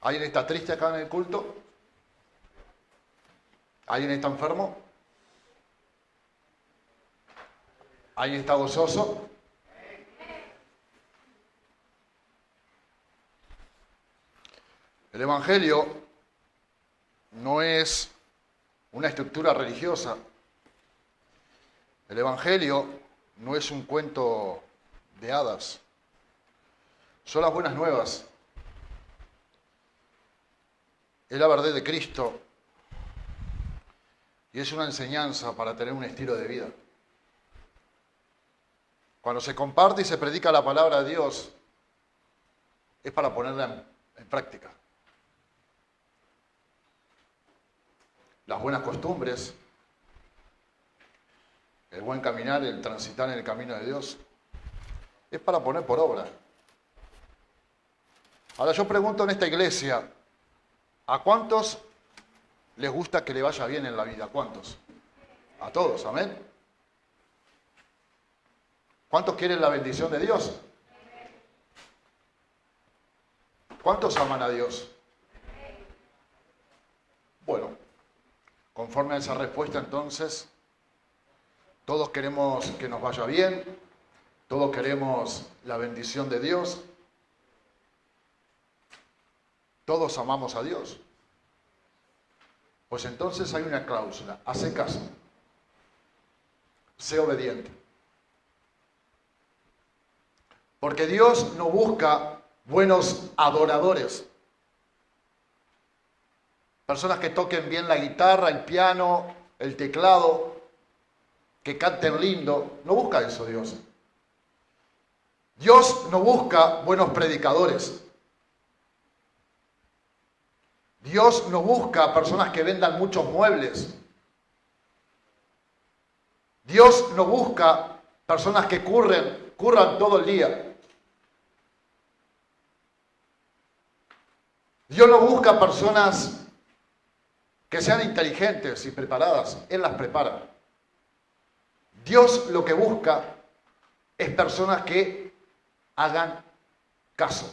¿Alguien está triste acá en el culto? ¿Alguien está enfermo? ¿Alguien está gozoso? El Evangelio no es una estructura religiosa. El Evangelio no es un cuento de hadas. Son las buenas nuevas. Es la verdad de Cristo y es una enseñanza para tener un estilo de vida. Cuando se comparte y se predica la palabra de Dios, es para ponerla en práctica. Las buenas costumbres, el buen caminar, el transitar en el camino de Dios, es para poner por obra. Ahora yo pregunto en esta iglesia, ¿a cuántos les gusta que le vaya bien en la vida? ¿A cuántos? A todos, amén. ¿Cuántos quieren la bendición de Dios? ¿Cuántos aman a Dios? Bueno, conforme a esa respuesta entonces, todos queremos que nos vaya bien, todos queremos la bendición de Dios, todos amamos a Dios. Pues entonces hay una cláusula, hace caso, sé obediente. Porque Dios no busca buenos adoradores, personas que toquen bien la guitarra, el piano, el teclado, que canten lindo. No busca eso Dios. Dios no busca buenos predicadores. Dios no busca personas que vendan muchos muebles. Dios no busca personas que curran todo el día. Dios no busca personas que sean inteligentes y preparadas. Él las prepara. Dios lo que busca es personas que hagan caso.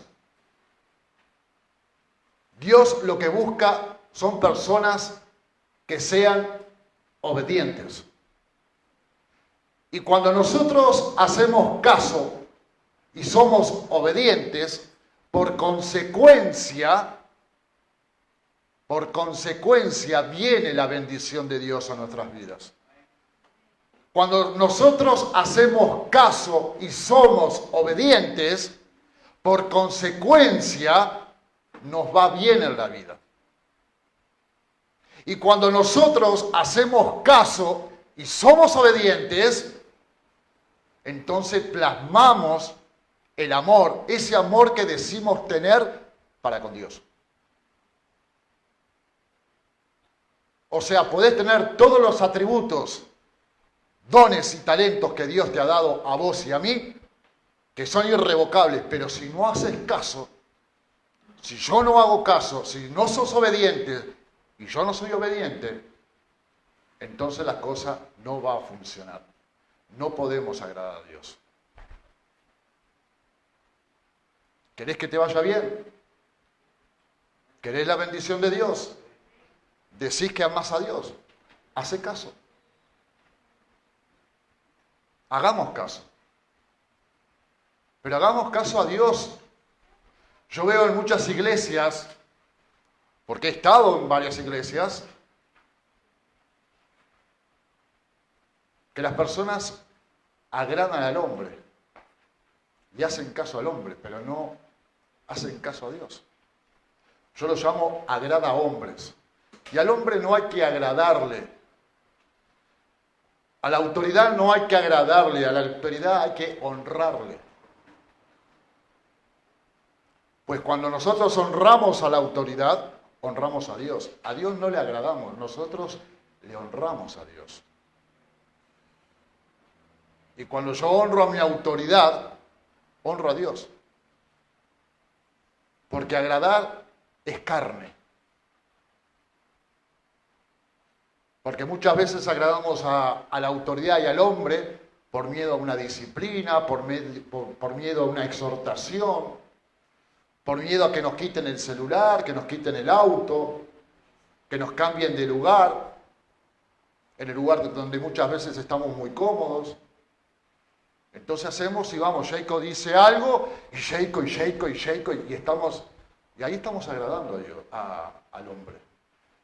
Dios lo que busca son personas que sean obedientes. Y cuando nosotros hacemos caso y somos obedientes, por consecuencia viene la bendición de Dios a nuestras vidas. Cuando nosotros hacemos caso y somos obedientes, por consecuencia nos va bien en la vida. Y cuando nosotros hacemos caso y somos obedientes, entonces plasmamos el amor, ese amor que decimos tener para con Dios. O sea, podés tener todos los atributos, dones y talentos que Dios te ha dado a vos y a mí, que son irrevocables, pero si no haces caso, si yo no hago caso, si no sos obediente y yo no soy obediente, entonces la cosa no va a funcionar. No podemos agradar a Dios. ¿Querés que te vaya bien? ¿Querés la bendición de Dios? ¿Decís que amás a Dios? Hacé caso. Hagamos caso. Pero hagamos caso a Dios. Yo veo en muchas iglesias, porque he estado en varias iglesias, que las personas agradan al hombre y hacen caso al hombre, pero no hacen caso a Dios. Yo lo llamo agrada a hombres. Y al hombre no hay que agradarle. A la autoridad no hay que agradarle, a la autoridad hay que honrarle. Pues cuando nosotros honramos a la autoridad, honramos a Dios. A Dios no le agradamos, nosotros le honramos a Dios. Y cuando yo honro a mi autoridad, honro a Dios. Porque agradar es carne. Porque muchas veces agradamos a la autoridad y al hombre por miedo a una disciplina, por miedo a una exhortación, por miedo a que nos quiten el celular, que nos quiten el auto, que nos cambien de lugar, en el lugar donde muchas veces estamos muy cómodos. Entonces hacemos y vamos, Jacob dice algo, y Jacob, y ahí estamos agradando a Dios, al hombre.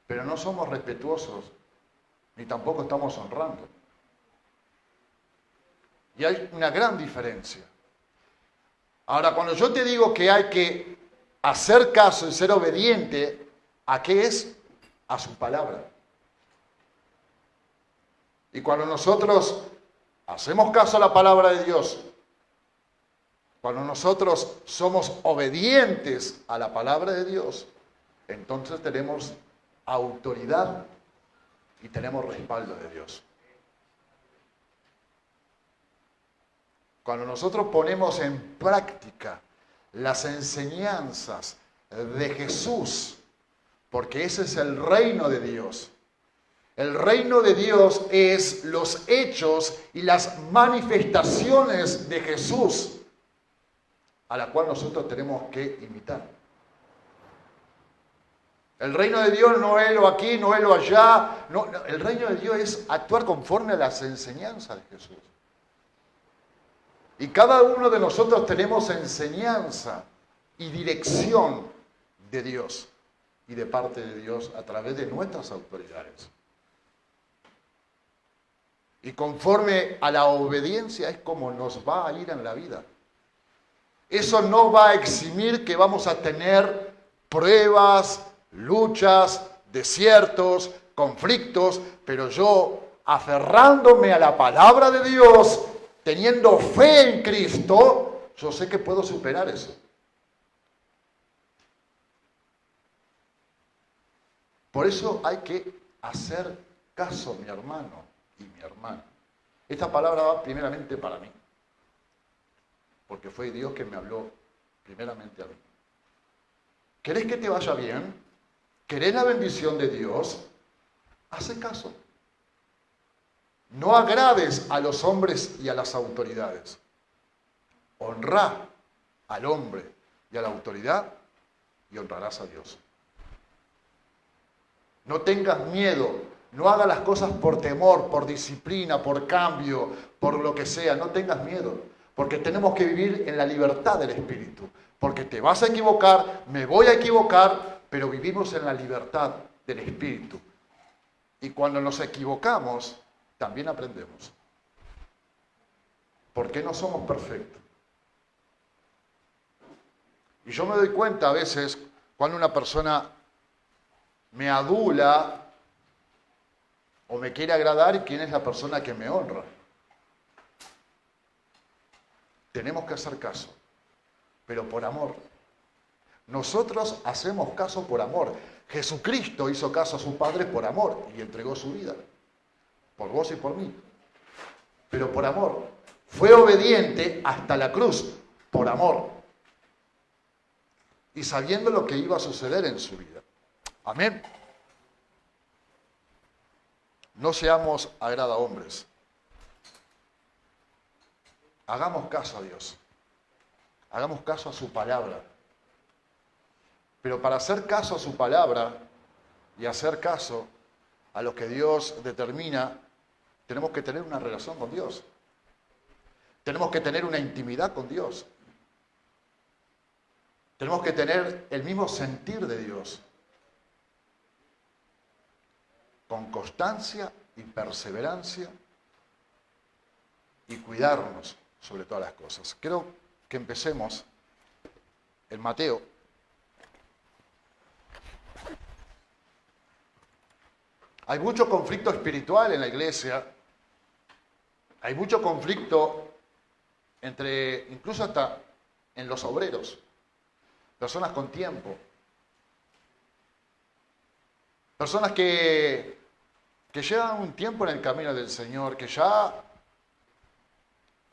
Pero no somos respetuosos, ni tampoco estamos honrando. Y hay una gran diferencia. Ahora, cuando yo te digo que hay que hacer caso y ser obediente, ¿a qué es? A su palabra. Y cuando nosotros hacemos caso a la palabra de Dios, cuando nosotros somos obedientes a la palabra de Dios, entonces tenemos autoridad y tenemos respaldo de Dios. Cuando nosotros ponemos en práctica las enseñanzas de Jesús, porque ese es el reino de Dios. El reino de Dios es los hechos y las manifestaciones de Jesús, a la cual nosotros tenemos que imitar. El reino de Dios no es lo aquí, no es lo allá. No, el reino de Dios es actuar conforme a las enseñanzas de Jesús. Y cada uno de nosotros tenemos enseñanza y dirección de Dios y de parte de Dios a través de nuestras autoridades. Y conforme a la obediencia es como nos va a ir en la vida. Eso no va a eximir que vamos a tener pruebas, luchas, desiertos, conflictos, pero yo, aferrándome a la palabra de Dios, teniendo fe en Cristo, yo sé que puedo superar eso. Por eso hay que hacer caso, mi hermano y mi hermana. Esta palabra va primeramente para mí, porque fue Dios que me habló primeramente a mí. ¿Querés que te vaya bien? ¿Querés la bendición de Dios? Hace caso. No agraves a los hombres y a las autoridades. Honrá al hombre y a la autoridad y honrarás a Dios. No tengas miedo. No hagas las cosas por temor, por disciplina, por cambio, por lo que sea. No tengas miedo, porque tenemos que vivir en la libertad del Espíritu. Porque te vas a equivocar, me voy a equivocar, pero vivimos en la libertad del Espíritu. Y cuando nos equivocamos, también aprendemos. Porque no somos perfectos. Y yo me doy cuenta a veces cuando una persona me adula o me quiere agradar y quién es la persona que me honra. Tenemos que hacer caso, pero por amor. Nosotros hacemos caso por amor. Jesucristo hizo caso a su Padre por amor y entregó su vida. Por vos y por mí. Pero por amor. Fue obediente hasta la cruz, por amor. Y sabiendo lo que iba a suceder en su vida. Amén. No seamos agradahombres. Hagamos caso a Dios. Hagamos caso a su palabra. Pero para hacer caso a su palabra y hacer caso a lo que Dios determina, tenemos que tener una relación con Dios. Tenemos que tener una intimidad con Dios. Tenemos que tener el mismo sentir de Dios. Con constancia y perseverancia y cuidarnos sobre todas las cosas. Creo que empecemos en Mateo. Hay mucho conflicto espiritual en la iglesia, hay mucho conflicto entre, incluso hasta en los obreros, personas con tiempo, personas que llevan un tiempo en el camino del Señor, que ya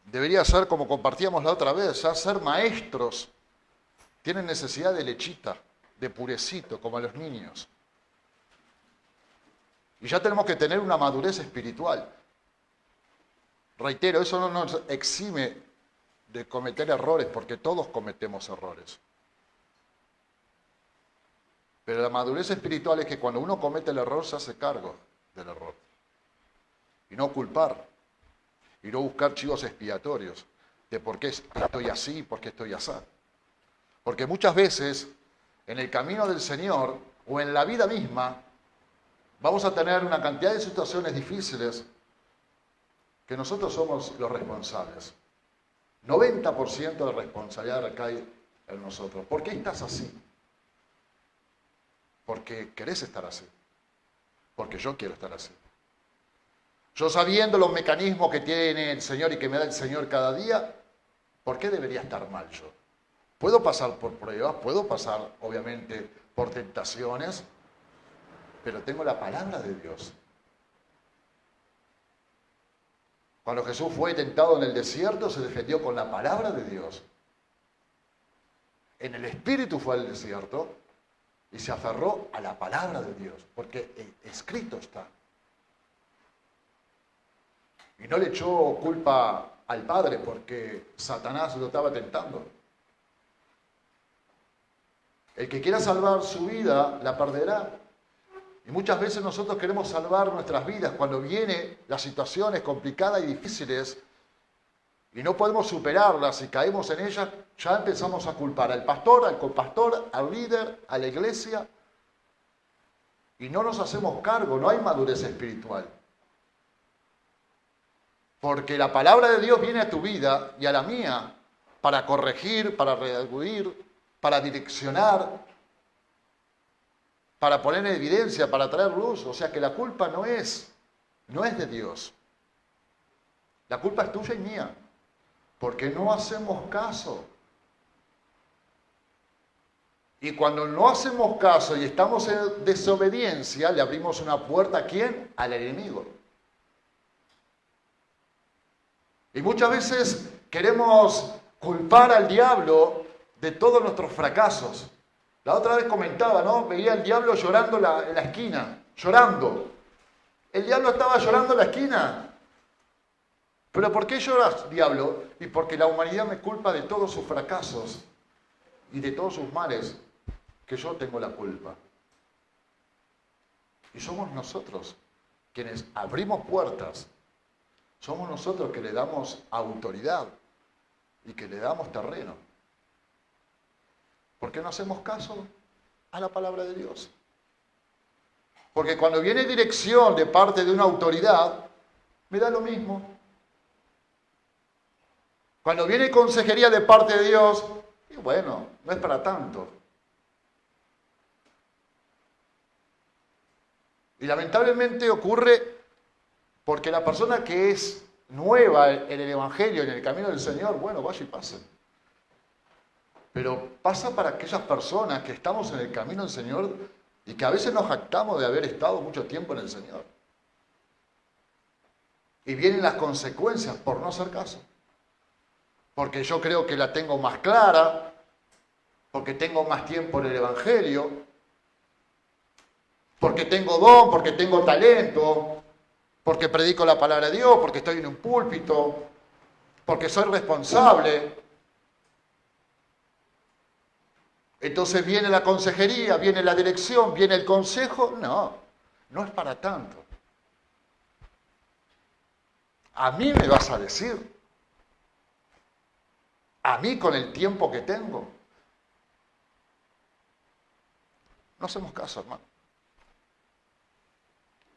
debería ser, como compartíamos la otra vez, ya ser maestros, tienen necesidad de lechita, de purecito, como a los niños. Y ya tenemos que tener una madurez espiritual. Reitero, eso no nos exime de cometer errores, porque todos cometemos errores. Pero la madurez espiritual es que cuando uno comete el error se hace cargo del error. Y no culpar. Y no buscar chivos expiatorios de por qué estoy así, por qué estoy así. Porque muchas veces en el camino del Señor o en la vida misma vamos a tener una cantidad de situaciones difíciles que nosotros somos los responsables. 90% de responsabilidad recae en nosotros. ¿Por qué estás así? Porque querés estar así. Porque yo quiero estar así. Yo sabiendo los mecanismos que tiene el Señor y que me da el Señor cada día, ¿por qué debería estar mal yo? Puedo pasar por pruebas, puedo pasar obviamente por tentaciones, pero tengo la palabra de Dios. Cuando Jesús fue tentado en el desierto, se defendió con la palabra de Dios. En el Espíritu fue al desierto y se aferró a la palabra de Dios, porque escrito está. Y no le echó culpa al Padre porque Satanás lo estaba tentando. El que quiera salvar su vida, la perderá. Y muchas veces nosotros queremos salvar nuestras vidas cuando vienen las situaciones complicadas y difíciles y no podemos superarlas y caemos en ellas, ya empezamos a culpar al pastor, al compastor, al líder, a la iglesia y no nos hacemos cargo, no hay madurez espiritual. Porque la palabra de Dios viene a tu vida y a la mía para corregir, para redarguir, para direccionar, para poner en evidencia, para traer luz. O sea que la culpa no es de Dios. La culpa es tuya y mía, porque no hacemos caso. Y cuando no hacemos caso y estamos en desobediencia, le abrimos una puerta ¿a quién? Al enemigo. Y muchas veces queremos culpar al diablo de todos nuestros fracasos. La otra vez comentaba, ¿no? Veía al diablo llorando en la esquina, llorando. El diablo estaba llorando en la esquina. ¿Pero por qué lloras, diablo? Y porque la humanidad me culpa de todos sus fracasos y de todos sus males, que yo tengo la culpa. Y somos nosotros quienes abrimos puertas. Somos nosotros que le damos autoridad y que le damos terreno. ¿Por qué no hacemos caso a la palabra de Dios? Porque cuando viene dirección de parte de una autoridad, me da lo mismo. Cuando viene consejería de parte de Dios, y bueno, no es para tanto. Y lamentablemente ocurre porque la persona que es nueva en el Evangelio, en el camino del Señor, bueno, vaya y pase. Pero pasa para aquellas personas que estamos en el camino del Señor y que a veces nos jactamos de haber estado mucho tiempo en el Señor. Y vienen las consecuencias por no hacer caso. Porque yo creo que la tengo más clara, porque tengo más tiempo en el Evangelio, porque tengo don, porque tengo talento, porque predico la palabra de Dios, porque estoy en un púlpito, porque soy responsable. Entonces viene la consejería, viene la dirección, viene el consejo. No, no es para tanto. A mí me vas a decir, a mí con el tiempo que tengo. No hacemos caso, hermano.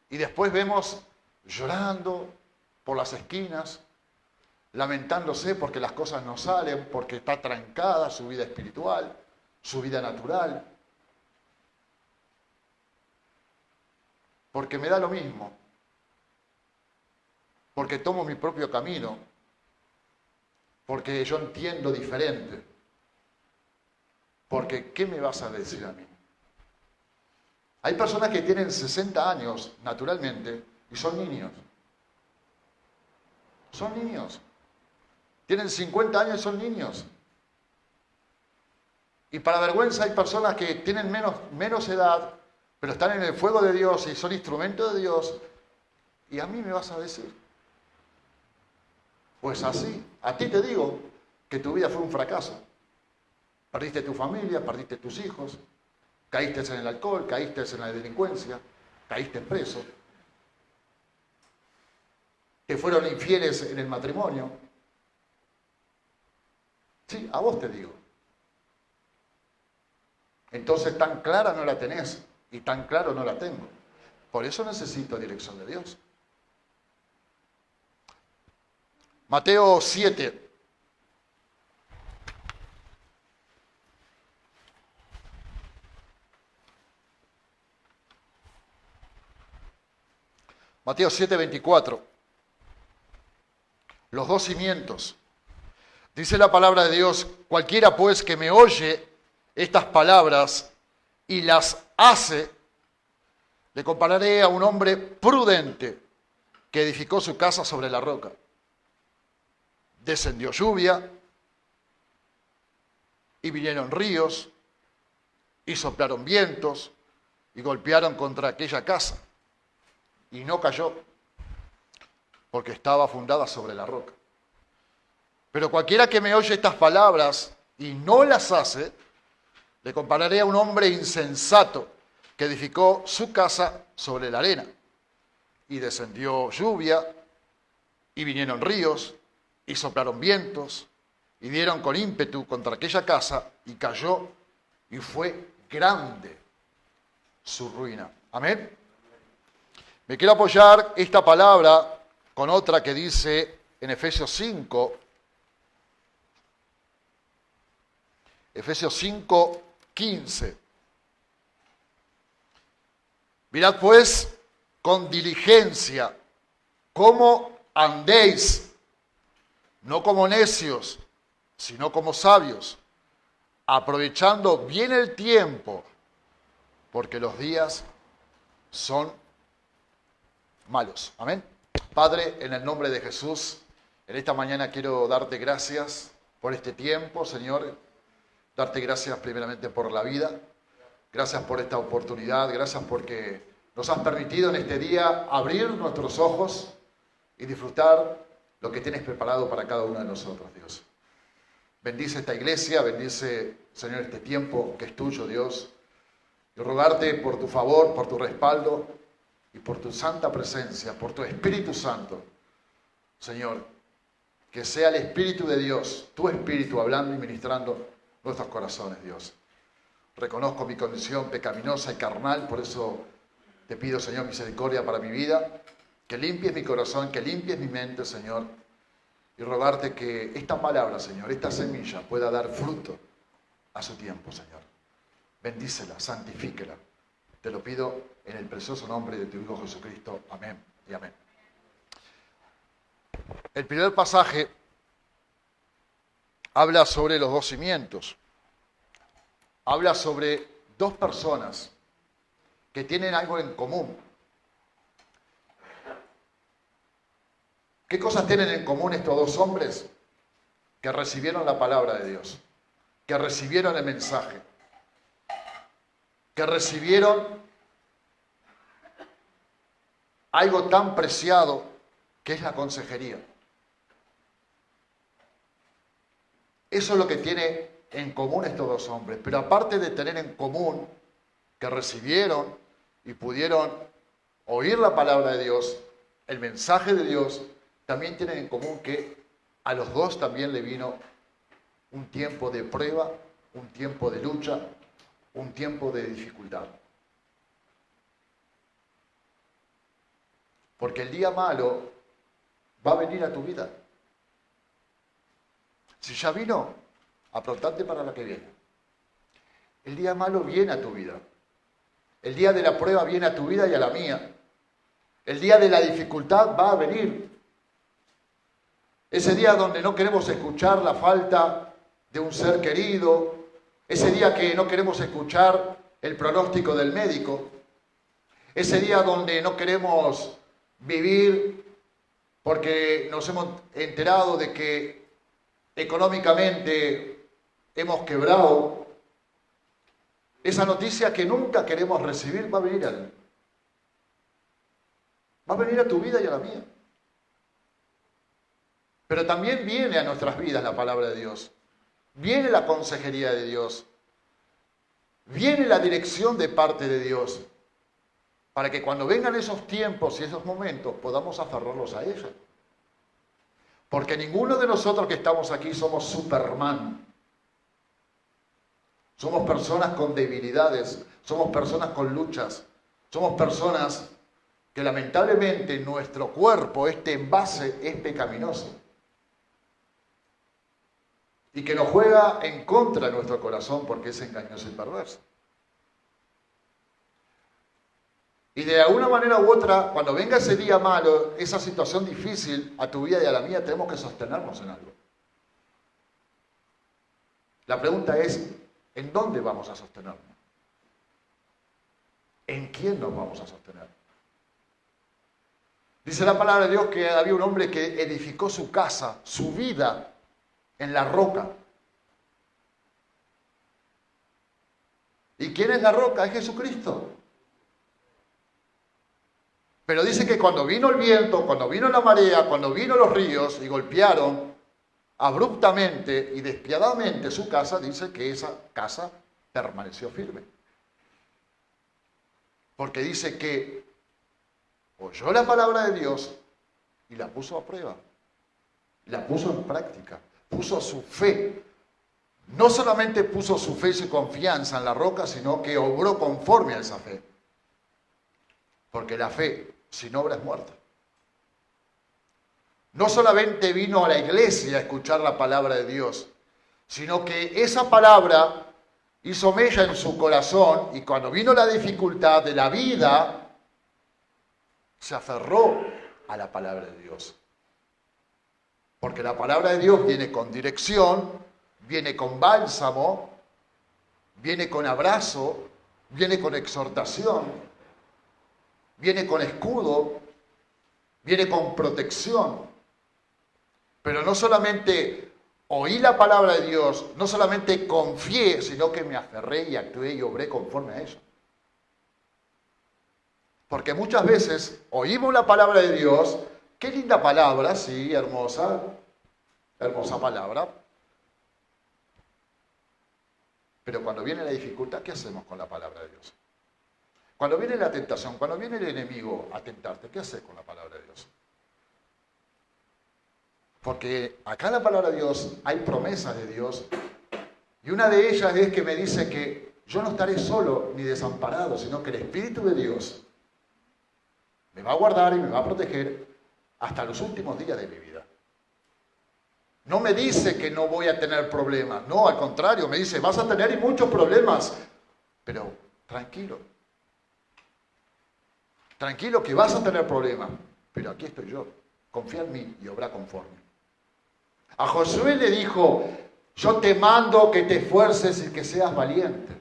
Y después vemos llorando por las esquinas, lamentándose porque las cosas no salen, porque está trancada su vida espiritual, su vida natural. Porque me da lo mismo. Porque tomo mi propio camino. Porque yo entiendo diferente. Porque, ¿qué me vas a decir a mí? Hay personas que tienen 60 años, naturalmente, y son niños. Son niños. Tienen 50 años y son niños. Y para vergüenza hay personas que tienen menos edad, pero están en el fuego de Dios y son instrumentos de Dios. ¿Y a mí me vas a decir? Pues así, a ti te digo que tu vida fue un fracaso. Perdiste tu familia, perdiste tus hijos, Caíste en el alcohol, caíste en la delincuencia, caíste preso. Te fueron infieles en el matrimonio. Sí, a vos te digo. Entonces tan clara no la tenés y tan claro no la tengo. Por eso necesito dirección de Dios. Mateo 7. Mateo 7:24. Los dos cimientos. Dice la palabra de Dios: cualquiera pues que me oye estas palabras y las hace, le compararé a un hombre prudente que edificó su casa sobre la roca. Descendió lluvia y vinieron ríos y soplaron vientos y golpearon contra aquella casa. Y no cayó, porque estaba fundada sobre la roca. Pero cualquiera que me oye estas palabras y no las hace, le compararé a un hombre insensato que edificó su casa sobre la arena. Y descendió lluvia, y vinieron ríos, y soplaron vientos, y dieron con ímpetu contra aquella casa, y cayó, y fue grande su ruina. Amén. Me quiero apoyar esta palabra con otra que dice en Efesios 5, Efesios 5:15. Mirad pues con diligencia cómo andéis, no como necios, sino como sabios, aprovechando bien el tiempo, porque los días son malos. Amén. Padre, en el nombre de Jesús, en esta mañana quiero darte gracias por este tiempo, Señor. Darte gracias primeramente por la vida. Gracias por esta oportunidad. Gracias porque nos has permitido en este día abrir nuestros ojos y disfrutar lo que tienes preparado para cada uno de nosotros, Dios. Bendice esta iglesia, bendice, Señor, este tiempo que es tuyo, Dios. Y rogarte por tu favor, por tu respaldo y por tu santa presencia, por tu Espíritu Santo. Señor, que sea el Espíritu de Dios, tu Espíritu, hablando y ministrando nuestros corazones, Dios. Reconozco mi condición pecaminosa y carnal, por eso te pido, Señor, misericordia para mi vida, que limpies mi corazón, que limpies mi mente, Señor, y rogarte que esta palabra, Señor, esta semilla pueda dar fruto a su tiempo, Señor. Bendícela, santifíquela. Te lo pido en el precioso nombre de tu Hijo Jesucristo. Amén y amén. El primer pasaje habla sobre los dos cimientos. Habla sobre dos personas que tienen algo en común. ¿Qué cosas tienen en común estos dos hombres? Que recibieron la palabra de Dios, que recibieron el mensaje, que recibieron algo tan preciado que es la consejería. Eso es lo que tiene en común estos dos hombres. Pero aparte de tener en común que recibieron y pudieron oír la palabra de Dios, el mensaje de Dios, también tienen en común que a los dos también le vino un tiempo de prueba, un tiempo de lucha, un tiempo de dificultad. Porque el día malo va a venir a tu vida. Si ya vino, aprontate para la que viene. El día malo viene a tu vida. El día de la prueba viene a tu vida y a la mía. El día de la dificultad va a venir. Ese día donde no queremos escuchar la falta de un ser querido. Ese día que no queremos escuchar el pronóstico del médico. Ese día donde no queremos vivir porque nos hemos enterado de que económicamente hemos quebrado. Esa noticia que nunca queremos recibir va a venir a tu vida y a la mía. Pero también viene a nuestras vidas la palabra de Dios. Viene la consejería de Dios. viene la dirección de parte de Dios, para que cuando vengan esos tiempos y esos momentos podamos aferrarlos a ella. Porque ninguno de nosotros que estamos aquí somos Superman. Somos personas con debilidades, somos personas con luchas, somos personas que lamentablemente nuestro cuerpo, este envase, es pecaminoso. Y que nos juega en contra de nuestro corazón porque es engañoso y perverso. Y de alguna manera u otra, cuando venga ese día malo, esa situación difícil a tu vida y a la mía, tenemos que sostenernos en algo. La pregunta es, ¿en dónde vamos a sostenernos? ¿En quién nos vamos a sostener? Dice la palabra de Dios que había un hombre que edificó su casa, su vida, en la roca. ¿Y quién es la roca? Es Jesucristo. Pero dice que cuando vino el viento, cuando vino la marea, cuando vino los ríos y golpearon abruptamente y despiadadamente su casa, dice que esa casa permaneció firme. Porque dice que oyó la palabra de Dios y la puso a prueba, la puso en práctica, puso su fe. No solamente puso su fe y su confianza en la roca, sino que obró conforme a esa fe. Porque la fe sin obra es muerta. No solamente vino a la iglesia a escuchar la palabra de Dios, sino que esa palabra hizo mella en su corazón y cuando vino la dificultad de la vida, se aferró a la palabra de Dios. Porque la palabra de Dios viene con dirección, viene con bálsamo, viene con abrazo, viene con exhortación, viene con escudo, viene con protección. Pero no solamente oí la palabra de Dios, no solamente confié, sino que me aferré y actué y obré conforme a ello. Porque muchas veces oímos la palabra de Dios, qué linda palabra, sí, hermosa, hermosa palabra. Pero cuando viene la dificultad, ¿qué hacemos con la palabra de Dios? Cuando viene la tentación, cuando viene el enemigo a tentarte, ¿qué haces con la palabra de Dios? Porque acá en la palabra de Dios hay promesas de Dios y una de ellas es que me dice que yo no estaré solo ni desamparado, sino que el Espíritu de Dios me va a guardar y me va a proteger hasta los últimos días de mi vida. No me dice que no voy a tener problemas, no, al contrario, me dice, vas a tener muchos problemas, pero tranquilo. Tranquilo que vas a tener problemas, pero aquí estoy yo, confía en mí y obra conforme. A Josué le dijo, yo te mando que te esfuerces y que seas valiente.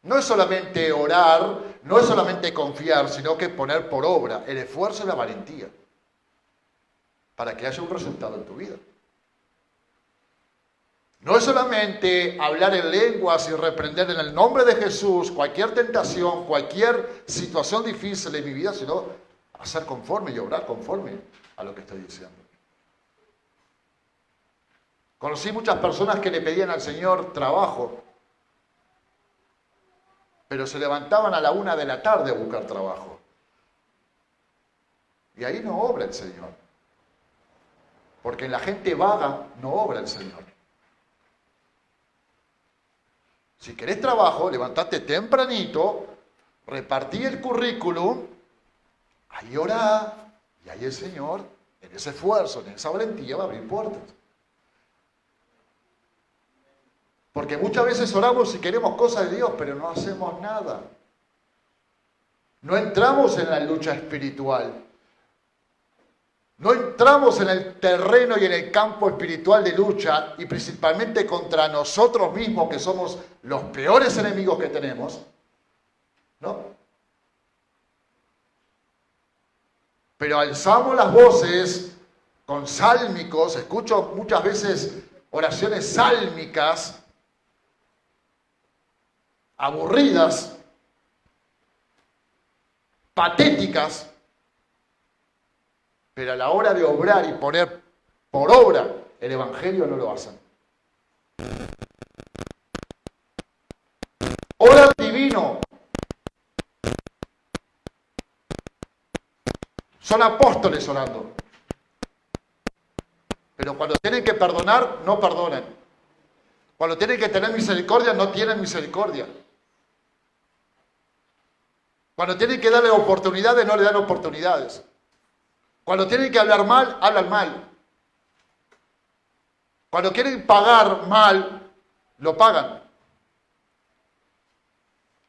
No es solamente orar, no es solamente confiar, sino que poner por obra el esfuerzo y la valentía para que haya un resultado en tu vida. No es solamente hablar en lenguas y reprender en el nombre de Jesús cualquier tentación, cualquier situación difícil de mi vida, sino hacer conforme y obrar conforme a lo que estoy diciendo. Conocí muchas personas que le pedían al Señor trabajo, pero se levantaban a la 1 de la tarde a buscar trabajo. Y ahí no obra el Señor. Porque en la gente vaga no obra el Señor. Si querés trabajo, levantate tempranito, repartí el currículum, ahí orá, y ahí el Señor, en ese esfuerzo, en esa valentía, va a abrir puertas. Porque muchas veces oramos y queremos cosas de Dios, pero no hacemos nada. No entramos en la lucha espiritual. No entramos en el terreno y en el campo espiritual de lucha, y principalmente contra nosotros mismos, que somos los peores enemigos que tenemos, ¿no? Pero alzamos las voces con sálmicos, escucho muchas veces oraciones sálmicas, aburridas, patéticas, pero a la hora de obrar y poner por obra el Evangelio no lo hacen. divino. Son apóstoles orando. Pero cuando tienen que perdonar, no perdonan. Cuando tienen que tener misericordia, no tienen misericordia. Cuando tienen que darle oportunidades, no le dan oportunidades. Cuando tienen que hablar mal, hablan mal. Cuando quieren pagar mal, lo pagan.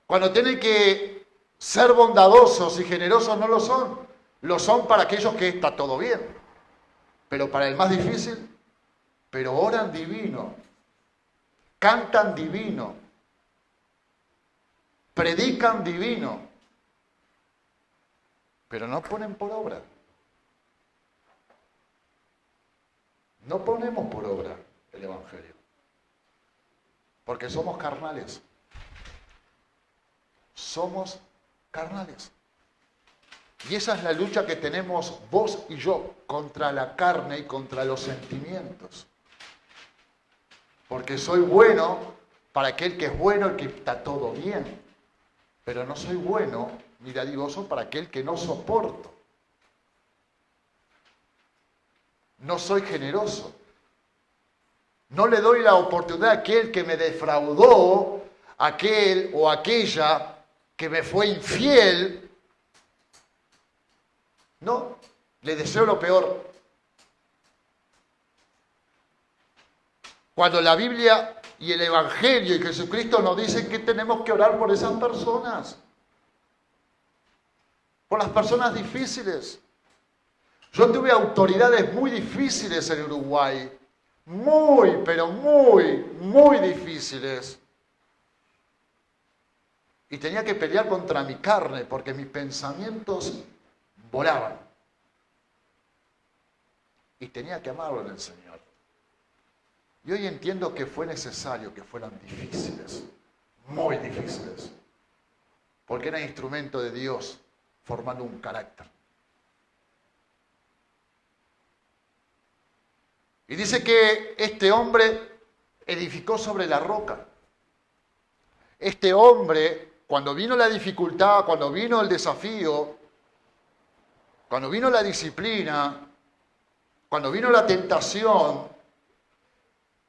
Cuando tienen que ser bondadosos y generosos, no lo son. Lo son para aquellos que está todo bien. Pero para el más difícil, pero oran divino, cantan divino, predican divino, pero no ponen por obra. No ponemos por obra el Evangelio, porque somos carnales. Somos carnales. Y esa es la lucha que tenemos vos y yo contra la carne y contra los sentimientos. Porque soy bueno para aquel que es bueno, el que está todo bien. Pero no soy bueno ni dadivoso para aquel que no soporto. No soy generoso. No le doy la oportunidad a aquel que me defraudó, aquel o aquella que me fue infiel. No, le deseo lo peor. Cuando la Biblia y el Evangelio y Jesucristo nos dicen que tenemos que orar por esas personas. Por las personas difíciles. Yo tuve autoridades muy difíciles en Uruguay. Muy, pero muy difíciles. Y tenía que pelear contra mi carne porque mis pensamientos volaban. Y tenía que amarlo en el Señor. Y hoy entiendo que fue necesario que fueran difíciles, muy difíciles, porque era instrumento de Dios formando un carácter. Y dice que este hombre edificó sobre la roca. Este hombre, cuando vino la dificultad, cuando vino el desafío, cuando vino la disciplina, cuando vino la tentación,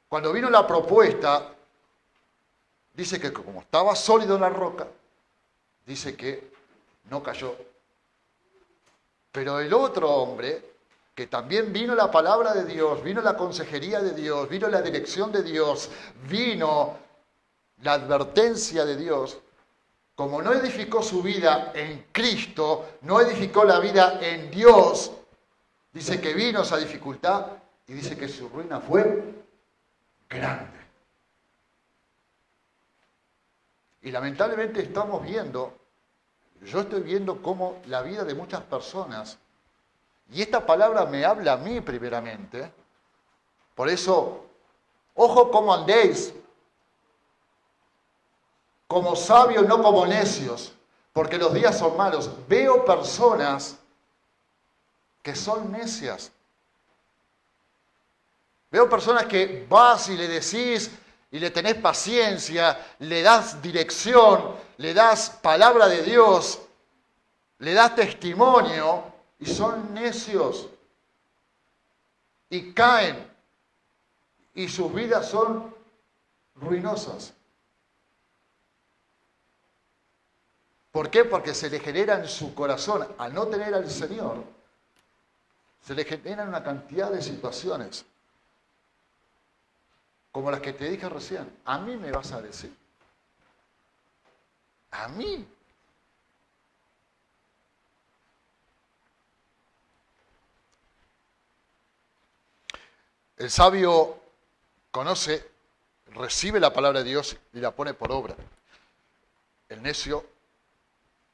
cuando vino la propuesta, dice que como estaba sólido en la roca, dice que no cayó. Pero el otro hombre, que también vino la palabra de Dios, vino la consejería de Dios, vino la dirección de Dios, vino la advertencia de Dios, como no edificó su vida en Cristo, no edificó la vida en Dios, dice que vino esa dificultad y dice que su ruina fue grande. Y lamentablemente estamos viendo, yo estoy viendo cómo la vida de muchas personas, y esta palabra me habla a mí primeramente, por eso, ojo cómo andéis, como sabios, no como necios, porque los días son malos. Veo personas que son necias. Veo personas que vas y le decís y le tenés paciencia, le das dirección, le das palabra de Dios, le das testimonio y son necios. Y caen y sus vidas son ruinosas. ¿Por qué? Porque se le genera en su corazón, al no tener al Señor, se le generan una cantidad de situaciones, como las que te dije recién. ¿A mí me vas a decir? ¿A mí? El sabio conoce, recibe la palabra de Dios y la pone por obra. El necio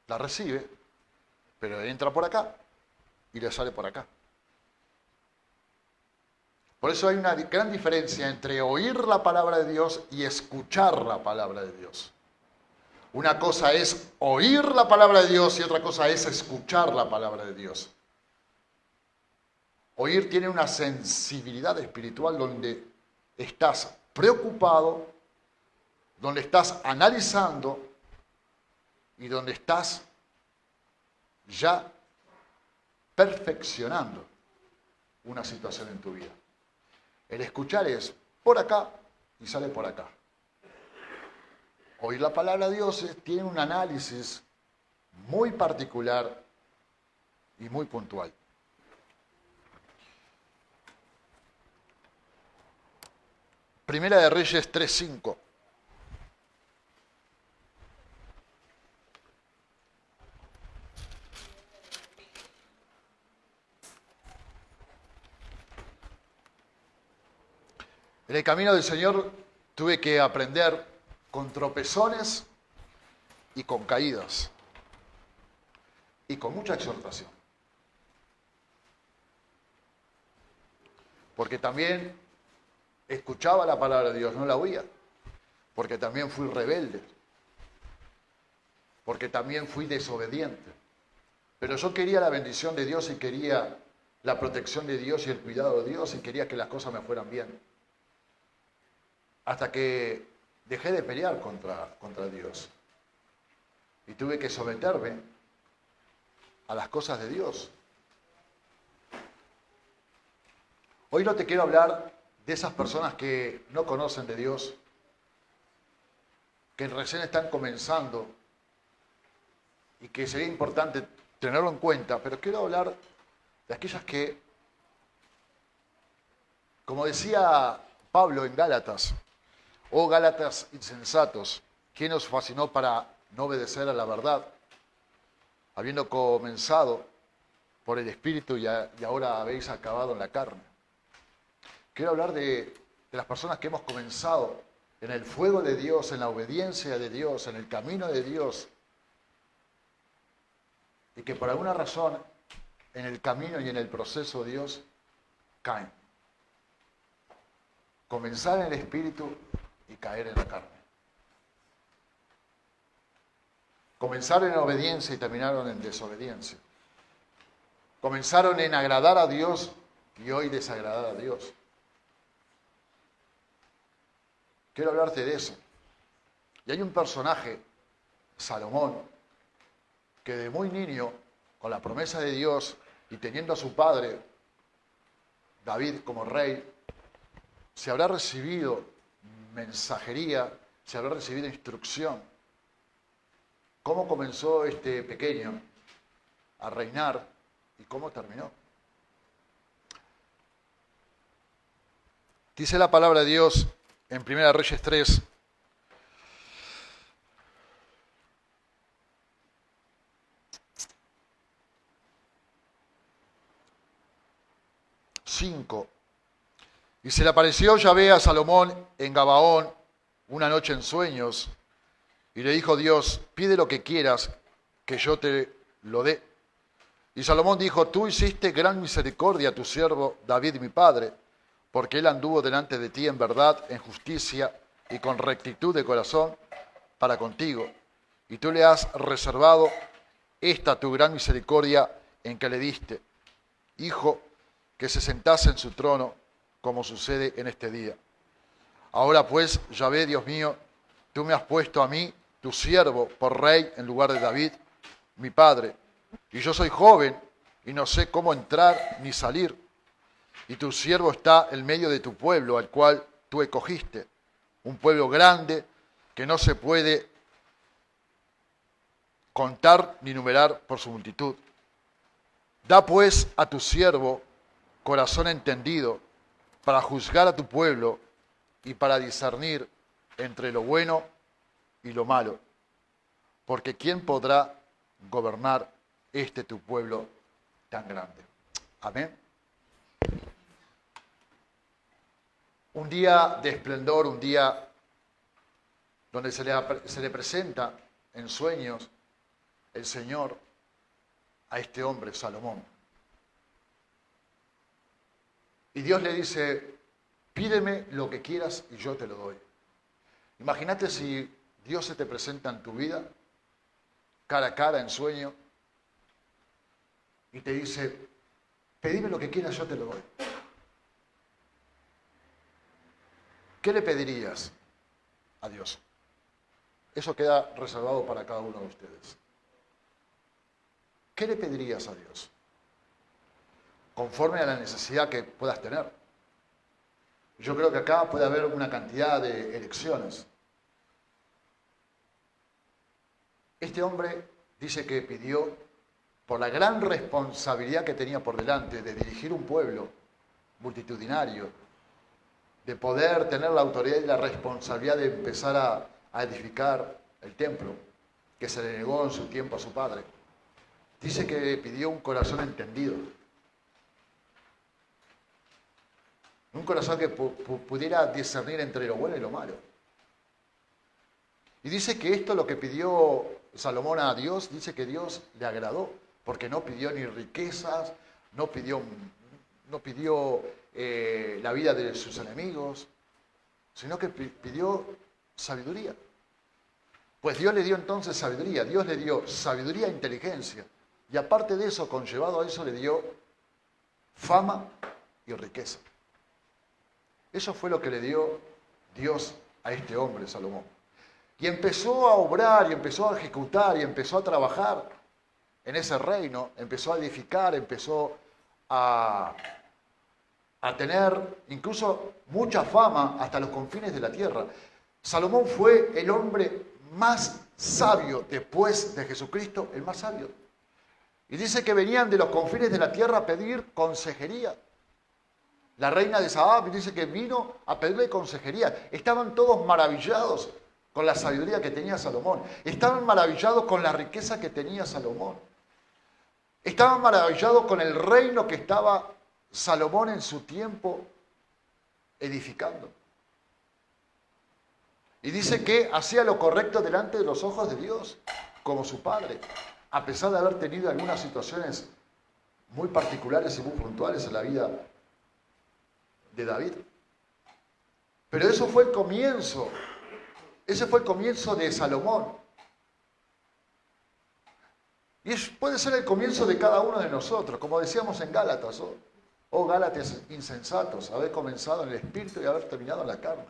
la recibe, pero entra por acá y le sale por acá. Por eso hay una gran diferencia entre oír la palabra de Dios y escuchar la palabra de Dios. Una cosa es oír la palabra de Dios y otra cosa es escuchar la palabra de Dios. Oír tiene una sensibilidad espiritual donde estás preocupado, donde estás analizando, y donde estás ya perfeccionando una situación en tu vida. El escuchar es por acá y sale por acá. Oír la palabra de Dios tiene un análisis muy particular y muy puntual. Primera de Reyes 3:5. En el camino del Señor tuve que aprender con tropezones y con caídas y con mucha exhortación. Porque también escuchaba la palabra de Dios, no la oía. Porque también fui rebelde. Porque también fui desobediente. Pero yo quería la bendición de Dios y quería la protección de Dios y el cuidado de Dios y quería que las cosas me fueran bien. Hasta que dejé de pelear contra Dios. Y tuve que someterme a las cosas de Dios. Hoy no te quiero hablar de esas personas que no conocen de Dios, que recién están comenzando y que sería importante tenerlo en cuenta, pero quiero hablar de aquellas que, como decía Pablo en Gálatas, oh Gálatas insensatos, ¿quién os fascinó para no obedecer a la verdad? Habiendo comenzado por el Espíritu y ahora habéis acabado en la carne. Quiero hablar de las personas que hemos comenzado en el fuego de Dios, en la obediencia de Dios, en el camino de Dios, y que por alguna razón en el camino y en el proceso de Dios caen. Comenzar en el Espíritu y caer en la carne. Comenzaron en obediencia y terminaron en desobediencia. Comenzaron en agradar a Dios y hoy desagradar a Dios. Quiero hablarte de eso. Y hay un personaje, Salomón, que de muy niño, con la promesa de Dios y teniendo a su padre, David, como rey, se habrá recibido mensajería, se habrá recibido instrucción. ¿Cómo comenzó este pequeño a reinar y cómo terminó? Dice la palabra de Dios en 1 Reyes 3, y se le apareció Yahvé a Salomón en Gabaón una noche en sueños, y le dijo Dios, pide lo que quieras, que yo te lo dé. Y Salomón dijo, tú hiciste gran misericordia a tu siervo David mi padre, porque él anduvo delante de ti en verdad, en justicia y con rectitud de corazón para contigo. Y tú le has reservado esta tu gran misericordia en que le diste, hijo, que se sentase en su trono, como sucede en este día. Ahora pues, Yahvé, Dios mío, tú me has puesto a mí, tu siervo, por rey en lugar de David, mi padre. Y yo soy joven y no sé cómo entrar ni salir. Y tu siervo está en medio de tu pueblo, al cual tú escogiste, un pueblo grande que no se puede contar ni numerar por su multitud. Da pues a tu siervo corazón entendido para juzgar a tu pueblo y para discernir entre lo bueno y lo malo. Porque ¿quién podrá gobernar tu pueblo tan grande? Amén. Un día de esplendor, un día donde se le presenta en sueños el Señor a este hombre, Salomón. Y Dios le dice, pídeme lo que quieras y yo te lo doy. Imagínate si Dios se te presenta en tu vida, cara a cara, en sueño, y te dice, pedime lo que quieras, yo te lo doy. ¿Qué le pedirías a Dios? Eso queda reservado para cada uno de ustedes. ¿Qué le pedirías a Dios? Conforme a la necesidad que puedas tener. Yo creo que acá puede haber una cantidad de elecciones. Este hombre dice que pidió, por la gran responsabilidad que tenía por delante de dirigir un pueblo multitudinario, de poder tener la autoridad y la responsabilidad de empezar a edificar el templo, que se le negó en su tiempo a su padre. Dice que pidió un corazón entendido. Un corazón que pudiera discernir entre lo bueno y lo malo. Y dice que esto, lo que pidió Salomón a Dios, dice que Dios le agradó, porque no pidió ni riquezas, no pidió la vida de sus enemigos, sino que pidió sabiduría. Pues Dios le dio entonces sabiduría, Dios le dio sabiduría e inteligencia, y aparte de eso, conllevado a eso, le dio fama y riqueza. Eso fue lo que le dio Dios a este hombre, Salomón. Y empezó a obrar, y empezó a ejecutar, y empezó a trabajar en ese reino, empezó a edificar, empezó a tener incluso mucha fama hasta los confines de la tierra. Salomón fue el hombre más sabio después de Jesucristo, el más sabio. Y dice que venían de los confines de la tierra a pedir consejería. La reina de Saba dice que vino a pedirle consejería. Estaban todos maravillados con la sabiduría que tenía Salomón. Estaban maravillados con la riqueza que tenía Salomón. Estaban maravillados con el reino que estaba Salomón en su tiempo edificando. Y dice que hacía lo correcto delante de los ojos de Dios, como su padre, a pesar de haber tenido algunas situaciones muy particulares y muy puntuales en la vida de David. Pero eso fue el comienzo. Ese fue el comienzo de Salomón. Y puede ser el comienzo de cada uno de nosotros, como decíamos en Gálatas, oh Gálatas insensatos, haber comenzado en el espíritu y haber terminado en la carne.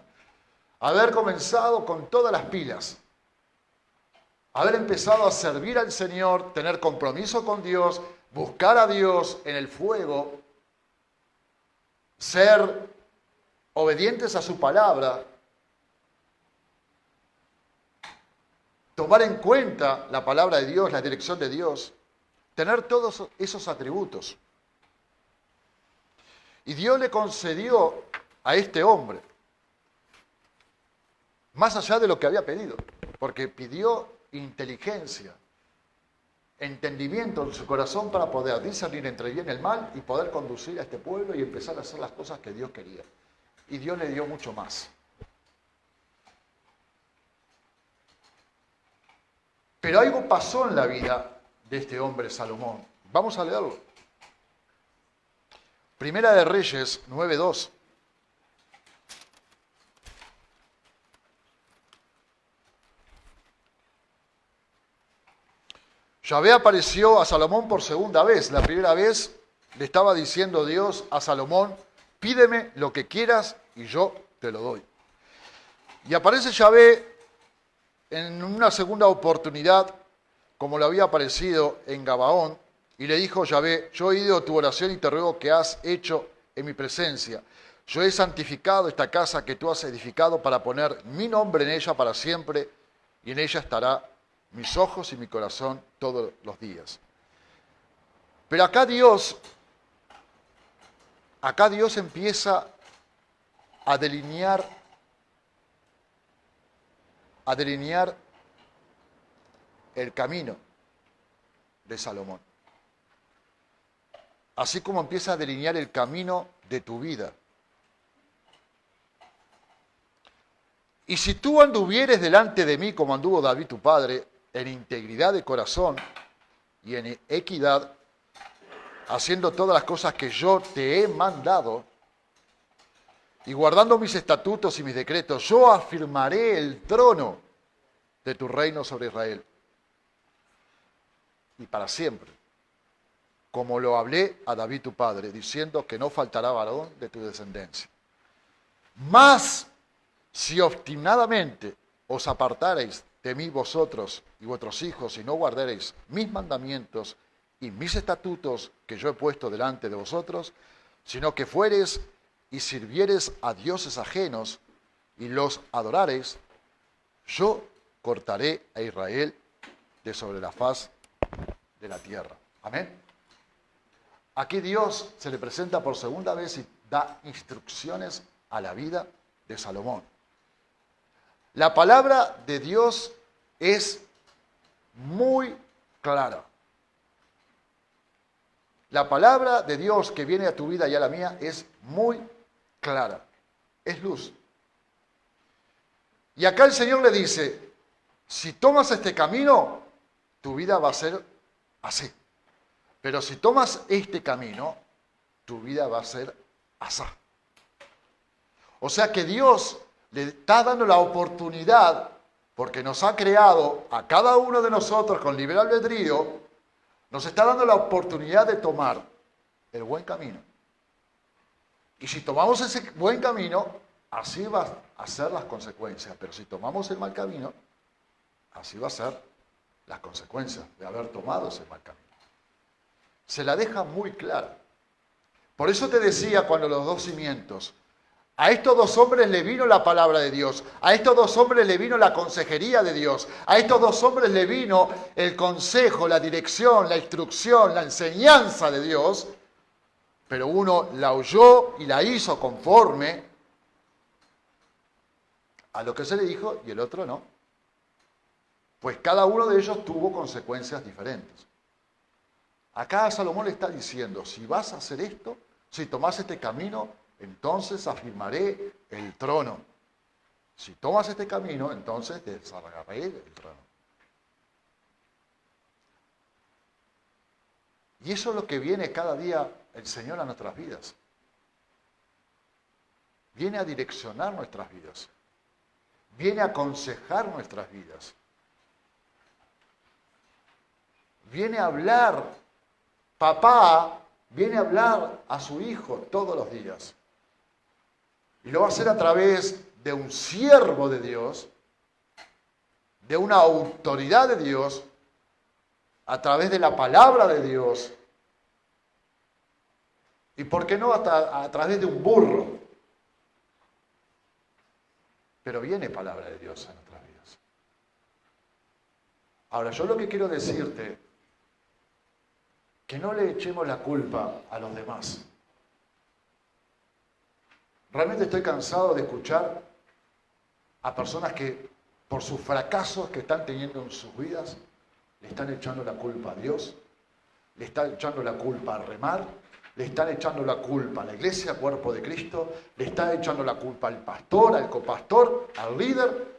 Haber comenzado con todas las pilas. Haber empezado a servir al Señor, tener compromiso con Dios, buscar a Dios en el fuego, ser obedientes a su palabra, tomar en cuenta la palabra de Dios, la dirección de Dios, tener todos esos atributos. Y Dios le concedió a este hombre, más allá de lo que había pedido, porque pidió inteligencia, entendimiento en su corazón para poder discernir entre el bien y el mal y poder conducir a este pueblo y empezar a hacer las cosas que Dios quería. Y Dios le dio mucho más. Pero algo pasó en la vida de este hombre Salomón. Vamos a leerlo. Primera de Reyes 9:2. Yahvé apareció a Salomón por segunda vez. La primera vez le estaba diciendo Dios a Salomón, pídeme lo que quieras y yo te lo doy. Y aparece Yahvé en una segunda oportunidad, como le había aparecido en Gabaón, y le dijo Yahvé, yo he oído tu oración y te ruego que has hecho en mi presencia. Yo he santificado esta casa que tú has edificado para poner mi nombre en ella para siempre, y en ella estará mis ojos y mi corazón todos los días. Pero acá Dios empieza a delinear el camino de Salomón. Así como empieza a delinear el camino de tu vida. Y si tú anduvieres delante de mí como anduvo David tu padre, en integridad de corazón y en equidad, haciendo todas las cosas que yo te he mandado, y guardando mis estatutos y mis decretos, yo afirmaré el trono de tu reino sobre Israel. Y para siempre, como lo hablé a David tu padre, diciendo que no faltará varón de tu descendencia. Mas, si obstinadamente os apartareis de mí vosotros y vuestros hijos, si no guardaréis mis mandamientos y mis estatutos que yo he puesto delante de vosotros, sino que fuereis y sirviereis a dioses ajenos y los adorareis, yo cortaré a Israel de sobre la faz de la tierra. Amén. Aquí Dios se le presenta por segunda vez y da instrucciones a la vida de Salomón. La palabra de Dios es muy clara. La palabra de Dios que viene a tu vida y a la mía es muy clara. Es luz. Y acá el Señor le dice, si tomas este camino, tu vida va a ser así. Pero si tomas este camino, tu vida va a ser asá. O sea que Dios le está dando la oportunidad, porque nos ha creado a cada uno de nosotros con libre albedrío, nos está dando la oportunidad de tomar el buen camino. Y si tomamos ese buen camino, así va a ser las consecuencias. Pero si tomamos el mal camino, así va a ser las consecuencias de haber tomado ese mal camino. Se la deja muy clara. Por eso te decía cuando los dos cimientos, a estos dos hombres le vino la palabra de Dios, a estos dos hombres le vino la consejería de Dios, a estos dos hombres le vino el consejo, la dirección, la instrucción, la enseñanza de Dios, pero uno la oyó y la hizo conforme a lo que se le dijo y el otro no. Pues cada uno de ellos tuvo consecuencias diferentes. Acá Salomón le está diciendo, si vas a hacer esto, si tomás este camino, entonces afirmaré el trono. Si tomas este camino, entonces desarraigaré el trono. Y eso es lo que viene cada día el Señor a nuestras vidas. Viene a direccionar nuestras vidas. Viene a aconsejar nuestras vidas. Viene a hablar. Papá viene a hablar a su hijo todos los días. Y lo va a hacer a través de un siervo de Dios, de una autoridad de Dios, a través de la palabra de Dios. Y por qué no hasta a través de un burro. Pero viene palabra de Dios a nuestras vidas. Ahora, yo lo que quiero decirte, que no le echemos la culpa a los demás. Realmente estoy cansado de escuchar a personas que por sus fracasos que están teniendo en sus vidas, le están echando la culpa a Dios, le están echando la culpa a Remar, le están echando la culpa a la iglesia, cuerpo de Cristo, le están echando la culpa al pastor, al copastor, al líder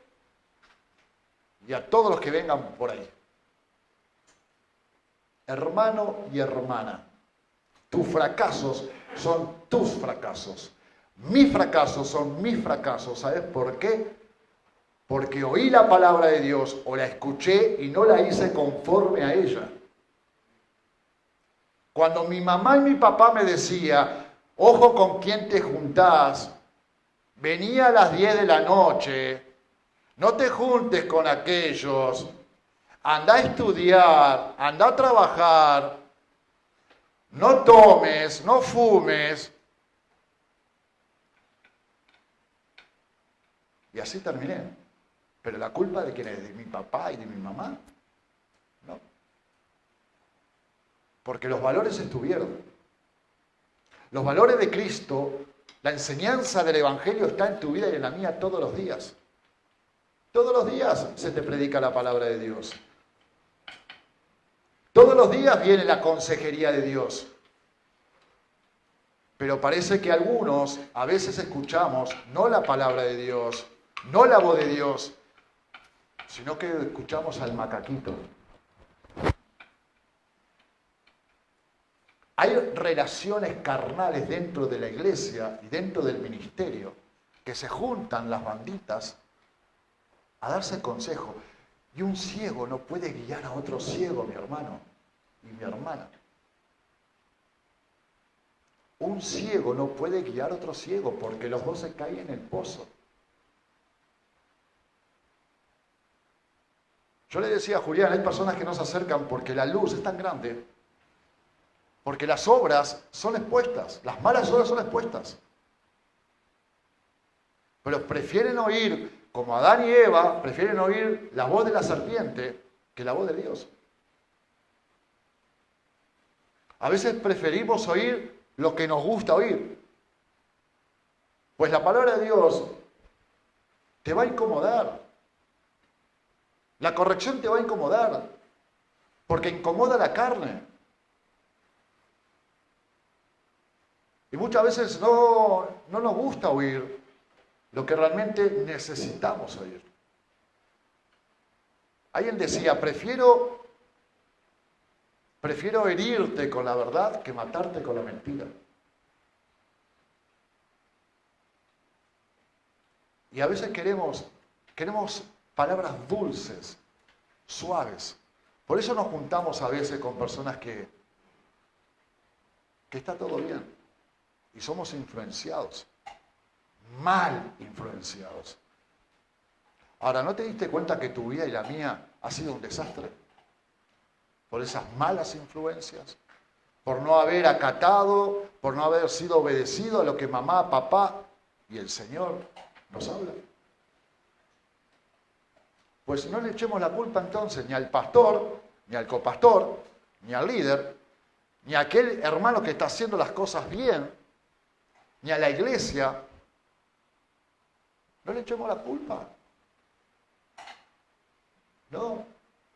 y a todos los que vengan por ahí. Hermano y hermana, tus fracasos son tus fracasos. Mis fracasos son mis fracasos. ¿Sabes por qué? Porque oí la palabra de Dios o la escuché y no la hice conforme a ella. Cuando mi mamá y mi papá me decían, ojo con quién te juntás, venía a las 10 de la noche, no te juntes con aquellos, anda a estudiar, anda a trabajar, no tomes, no fumes. Y así terminé. Pero la culpa de quién es, de mi papá y de mi mamá, ¿no? Porque los valores estuvieron. Los valores de Cristo, la enseñanza del Evangelio está en tu vida y en la mía todos los días. Todos los días se te predica la palabra de Dios. Todos los días viene la consejería de Dios. Pero parece que algunos a veces escuchamos no la palabra de Dios, no la voz de Dios, sino que escuchamos al macaquito. Hay relaciones carnales dentro de la iglesia y dentro del ministerio que se juntan las banditas a darse consejo. Y un ciego no puede guiar a otro ciego, mi hermano y mi hermana. Un ciego no puede guiar a otro ciego porque los dos se caen en el pozo. Yo le decía a Julián, hay personas que no se acercan porque la luz es tan grande, porque las obras son expuestas, las malas obras son expuestas. Pero prefieren oír, como Adán y Eva, prefieren oír la voz de la serpiente que la voz de Dios. A veces preferimos oír lo que nos gusta oír. Pues la palabra de Dios te va a incomodar. La corrección te va a incomodar, porque incomoda la carne. Y muchas veces no nos gusta oír lo que realmente necesitamos oír. Alguien decía, prefiero herirte con la verdad que matarte con la mentira. Y a veces queremos palabras dulces, suaves. Por eso nos juntamos a veces con personas que está todo bien. Y somos influenciados, mal influenciados. Ahora, ¿no te diste cuenta que tu vida y la mía ha sido un desastre? Por esas malas influencias, por no haber acatado, por no haber sido obedecido a lo que mamá, papá y el Señor nos habla. Pues no le echemos la culpa entonces ni al pastor, ni al copastor, ni al líder, ni a aquel hermano que está haciendo las cosas bien, ni a la iglesia. No le echemos la culpa. No,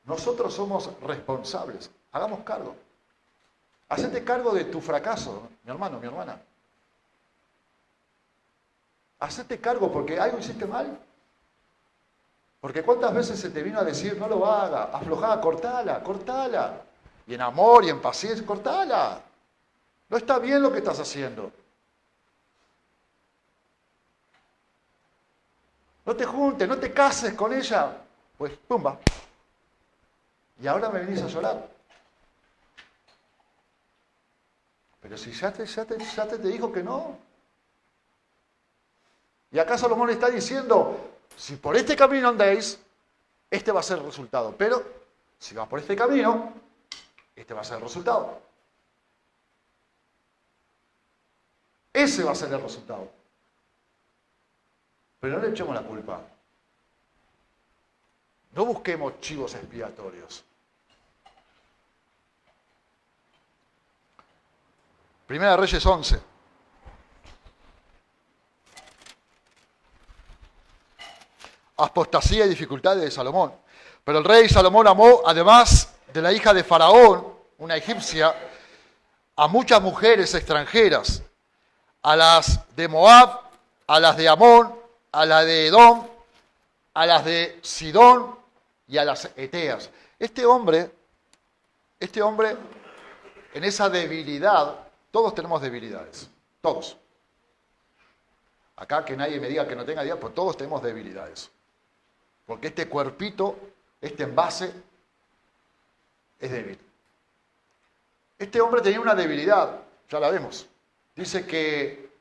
nosotros somos responsables. Hagamos cargo. Hacete cargo de tu fracaso, mi hermano, mi hermana. Hacete cargo porque algo hiciste mal. Porque cuántas veces se te vino a decir, no lo haga, aflojá, cortala. Y en amor y en paciencia, cortala. No está bien lo que estás haciendo. No te juntes, no te cases con ella. Pues, pumba. Y ahora me venís a llorar. Pero si ya te dijo que no. Y acá Salomón está diciendo, si por este camino andéis, este va a ser el resultado. Pero, si vas por este camino, este va a ser el resultado. Ese va a ser el resultado. Pero no le echemos la culpa. No busquemos chivos expiatorios. Primera de Reyes 11. Apostasía y dificultades de Salomón. Pero el rey Salomón amó, además de la hija de Faraón, una egipcia, a muchas mujeres extranjeras, a las de Moab, a las de Amón, a las de Edom, a las de Sidón y a las eteas. Este hombre, en esa debilidad, todos tenemos debilidades, todos. Acá que nadie me diga que no tenga debilidades, pues todos tenemos debilidades. Porque este cuerpito, este envase, es débil. Este hombre tenía una debilidad, ya la vemos. Dice que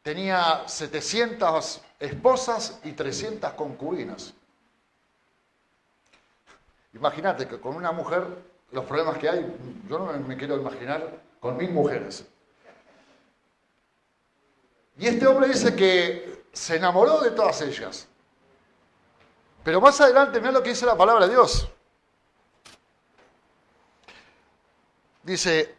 tenía 700 esposas y 300 concubinas. Imagínate que con una mujer, los problemas que hay, yo no me quiero imaginar con 1000 mujeres. Y este hombre dice que se enamoró de todas ellas. Pero más adelante, mirá lo que dice la palabra de Dios. Dice,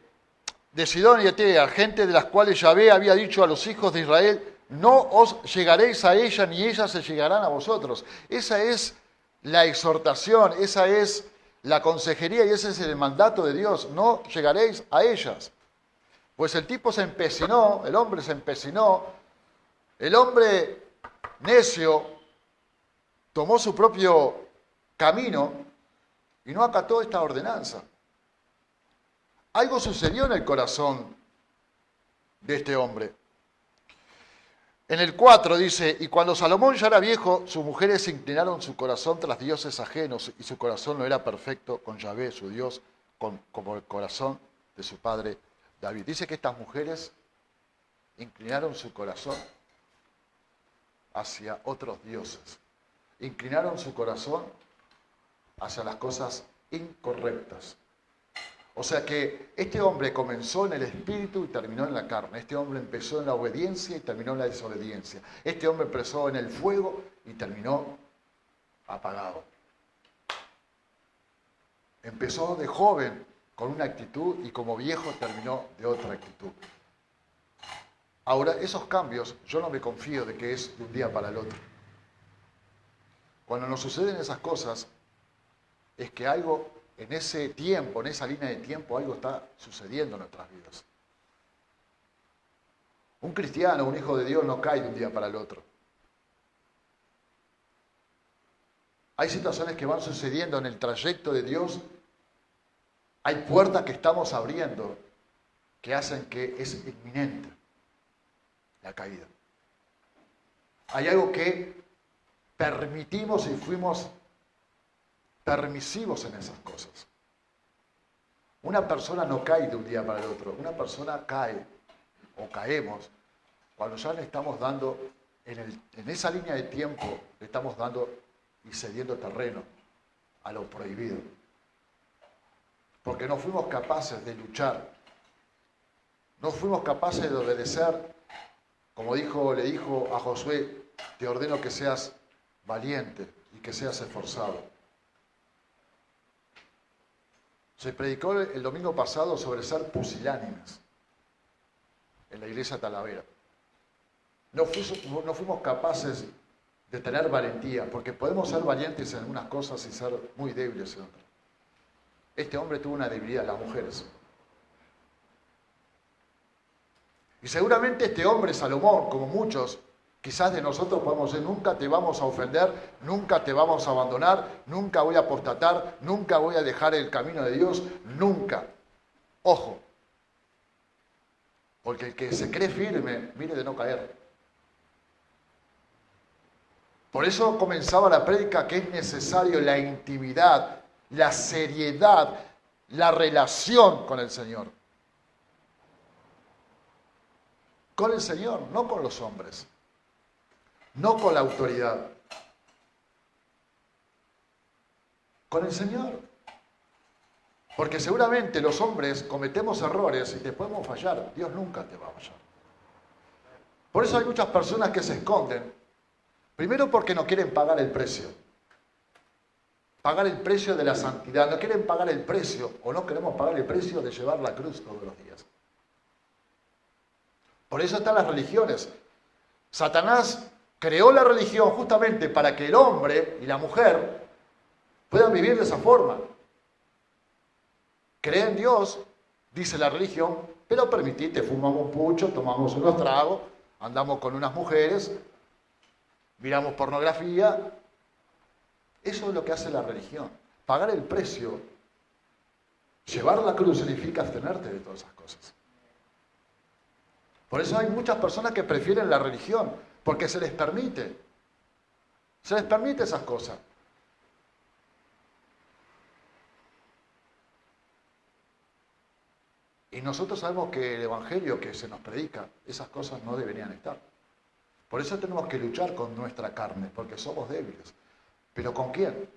de Sidón y Etea, gente de las cuales Yahvé había dicho a los hijos de Israel, no os llegaréis a ella, ni ellas se llegarán a vosotros. Esa es la exhortación, esa es la consejería y ese es el mandato de Dios. No llegaréis a ellas. Pues el tipo se empecinó, el hombre se empecinó, el hombre necio tomó su propio camino y no acató esta ordenanza. Algo sucedió en el corazón de este hombre. En el 4 dice, y cuando Salomón ya era viejo, sus mujeres inclinaron su corazón tras dioses ajenos y su corazón no era perfecto con Yahvé, su Dios, como el corazón de su padre David. Dice que estas mujeres inclinaron su corazón hacia otros dioses. Inclinaron su corazón hacia las cosas incorrectas. O sea que este hombre comenzó en el espíritu y terminó en la carne. Este hombre empezó en la obediencia y terminó en la desobediencia. Este hombre empezó en el fuego y terminó apagado. Empezó de joven con una actitud y como viejo terminó de otra actitud. Ahora, esos cambios, yo no me confío de que es de un día para el otro. Cuando nos suceden esas cosas, es que algo en ese tiempo, en esa línea de tiempo, algo está sucediendo en nuestras vidas. Un cristiano, un hijo de Dios, no cae de un día para el otro. Hay situaciones que van sucediendo en el trayecto de Dios. Hay puertas que estamos abriendo que hacen que es inminente la caída. Hay algo que permitimos y fuimos permisivos en esas cosas. Una persona no cae de un día para el otro. Una persona cae o caemos cuando ya le estamos dando, en esa línea de tiempo, le estamos dando y cediendo terreno a lo prohibido. Porque no fuimos capaces de luchar. No fuimos capaces de obedecer. Como le dijo a Josué, te ordeno que seas valiente y que seas esforzado. Se predicó el domingo pasado sobre ser pusilánimes en la iglesia Talavera. No fuimos capaces de tener valentía, porque podemos ser valientes en algunas cosas y ser muy débiles en otras. Este hombre tuvo una debilidad, las mujeres. Y seguramente este hombre, Salomón, como muchos, quizás de nosotros podemos decir, nunca te vamos a ofender, nunca te vamos a abandonar, nunca voy a apostatar, nunca voy a dejar el camino de Dios, nunca. Ojo, porque el que se cree firme, mire de no caer. Por eso comenzaba la prédica que es necesario la intimidad, la seriedad, la relación con el Señor. Con el Señor, no con los hombres. No con la autoridad. Con el Señor. Porque seguramente los hombres cometemos errores y te podemos fallar. Dios nunca te va a fallar. Por eso hay muchas personas que se esconden. Primero porque no quieren pagar el precio. Pagar el precio de la santidad. No quieren pagar el precio o no queremos pagar el precio de llevar la cruz todos los días. Por eso están las religiones. Satanás creó la religión justamente para que el hombre y la mujer puedan vivir de esa forma. Cree en Dios, dice la religión, pero permitite, fumamos un pucho, tomamos unos tragos, andamos con unas mujeres, miramos pornografía. Eso es lo que hace la religión. Pagar el precio, llevar la cruz significa abstenerte de todas esas cosas. Por eso hay muchas personas que prefieren la religión, porque se les permite. Se les permite esas cosas. Y nosotros sabemos que el evangelio que se nos predica, esas cosas no deberían estar. Por eso tenemos que luchar con nuestra carne, porque somos débiles. ¿Pero con quién?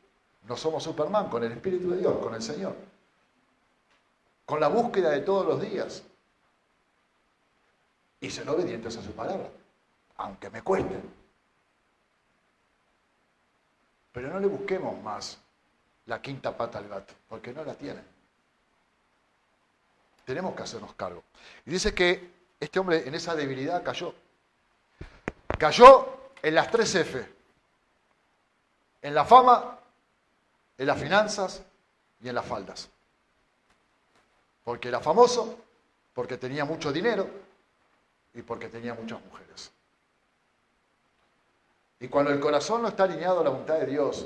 No somos Superman, con el Espíritu de Dios, con el Señor. Con la búsqueda de todos los días. Y ser obedientes a su palabra, aunque me cueste. Pero no le busquemos más la quinta pata al gato, porque no la tiene. Tenemos que hacernos cargo. Y dice que este hombre en esa debilidad cayó. Cayó en las 3 F. En la fama, en las finanzas y en las faldas. Porque era famoso, porque tenía mucho dinero, y porque tenía muchas mujeres. Y cuando el corazón no está alineado a la voluntad de Dios,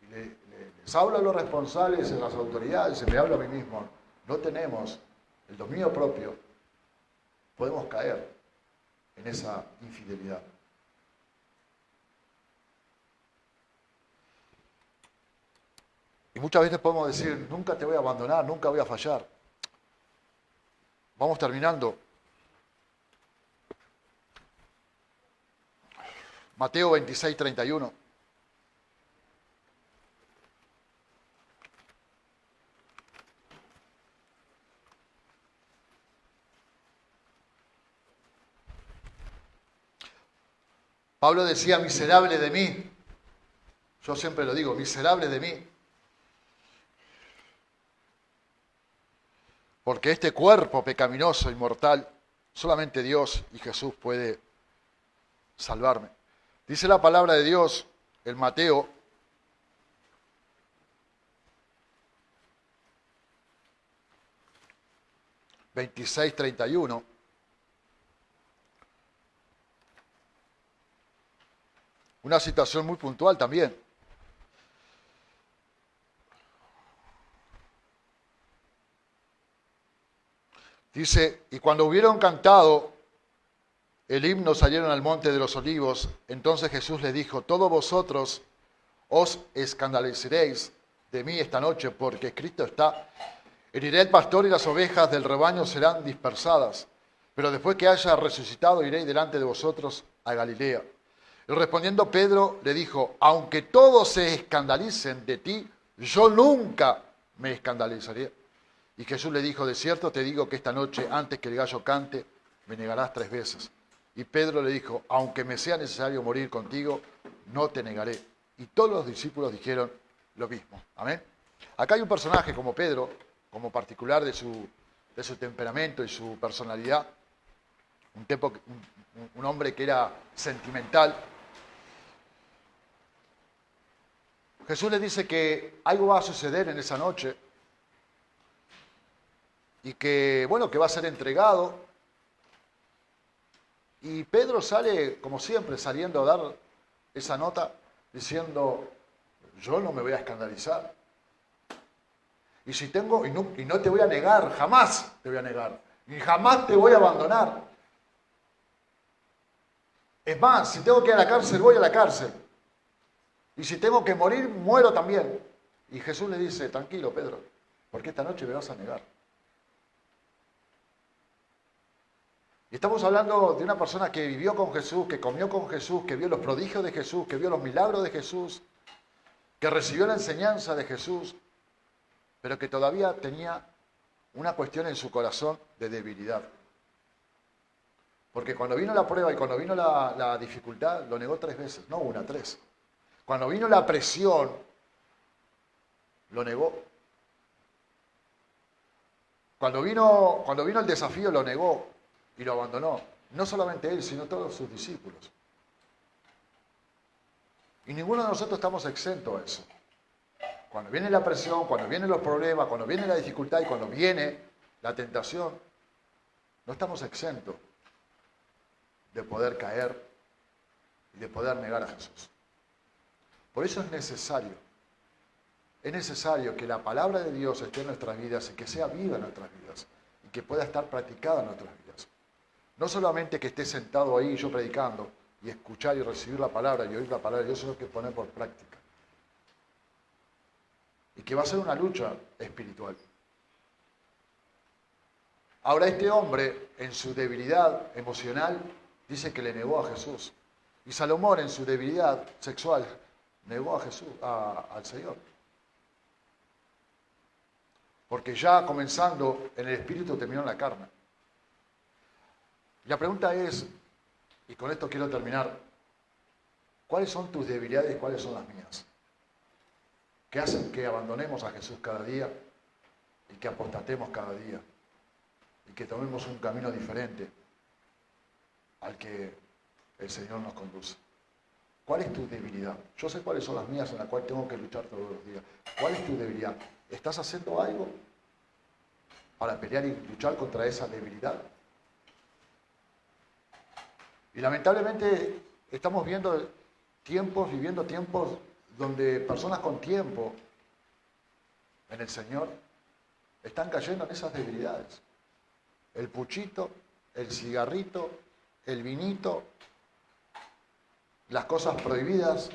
y les hablo a los responsables, a las autoridades, y me hablo a mí mismo, no tenemos el dominio propio, podemos caer en esa infidelidad. Y muchas veces podemos decir, nunca te voy a abandonar, nunca voy a fallar. Vamos terminando. Mateo 26, 31. Pablo decía, miserable de mí. Yo siempre lo digo, miserable de mí. Porque este cuerpo pecaminoso y mortal, solamente Dios y Jesús puede salvarme. Dice la palabra de Dios en Mateo 26:31. Una situación muy puntual también. Dice, y cuando hubieron cantado el himno salieron al monte de los olivos. Entonces Jesús les dijo, todos vosotros os escandalizaréis de mí esta noche, porque escrito está, heriré el pastor y las ovejas del rebaño serán dispersadas. Pero después que haya resucitado iré delante de vosotros a Galilea. Y respondiendo Pedro le dijo, aunque todos se escandalicen de ti, yo nunca me escandalizaré. Y Jesús le dijo, de cierto te digo que esta noche, antes que el gallo cante, me negarás 3 veces. Y Pedro le dijo, aunque me sea necesario morir contigo, no te negaré. Y todos los discípulos dijeron lo mismo. Amén. Acá hay un personaje como Pedro, como particular de su temperamento y su personalidad, un hombre que era sentimental. Jesús le dice que algo va a suceder en esa noche y que, bueno, que va a ser entregado. Y Pedro sale, como siempre, saliendo a dar esa nota, diciendo, yo no me voy a escandalizar. Y si tengo, y no te voy a negar, jamás te voy a negar, ni jamás te voy a abandonar. Es más, si tengo que ir a la cárcel, voy a la cárcel. Y si tengo que morir, muero también. Y Jesús le dice, tranquilo, Pedro, porque esta noche me vas a negar. Y estamos hablando de una persona que vivió con Jesús, que comió con Jesús, que vio los prodigios de Jesús, que vio los milagros de Jesús, que recibió la enseñanza de Jesús, pero que todavía tenía una cuestión en su corazón de debilidad. Porque cuando vino la prueba y cuando vino la dificultad, lo negó 3 veces, no una, 3. Cuando vino la presión, lo negó. Cuando vino el desafío, lo negó y lo abandonó. No solamente él, sino todos sus discípulos. Y ninguno de nosotros estamos exentos a eso. Cuando viene la presión, cuando vienen los problemas, cuando viene la dificultad y cuando viene la tentación, no estamos exentos de poder caer y de poder negar a Jesús. Por eso es necesario que la palabra de Dios esté en nuestras vidas y que sea viva en nuestras vidas y que pueda estar practicada en nuestras vidas. No solamente que esté sentado ahí yo predicando y escuchar y recibir la palabra y oír la palabra de Dios, sino que poner por práctica. Y que va a ser una lucha espiritual. Ahora este hombre, en su debilidad emocional, dice que le negó a Jesús. Y Salomón, en su debilidad sexual, negó a Jesús, al Señor. Porque ya comenzando en el espíritu terminó en la carne. La pregunta es, y con esto quiero terminar, ¿cuáles son tus debilidades y cuáles son las mías? Que hacen que abandonemos a Jesús cada día y que apostatemos cada día y que tomemos un camino diferente al que el Señor nos conduce. ¿Cuál es tu debilidad? Yo sé cuáles son las mías en las cuales tengo que luchar todos los días. ¿Cuál es tu debilidad? ¿Estás haciendo algo para pelear y luchar contra esa debilidad? Y lamentablemente estamos viviendo tiempos donde personas con tiempo en el Señor están cayendo en esas debilidades. El puchito, el cigarrito, el vinito, las cosas prohibidas,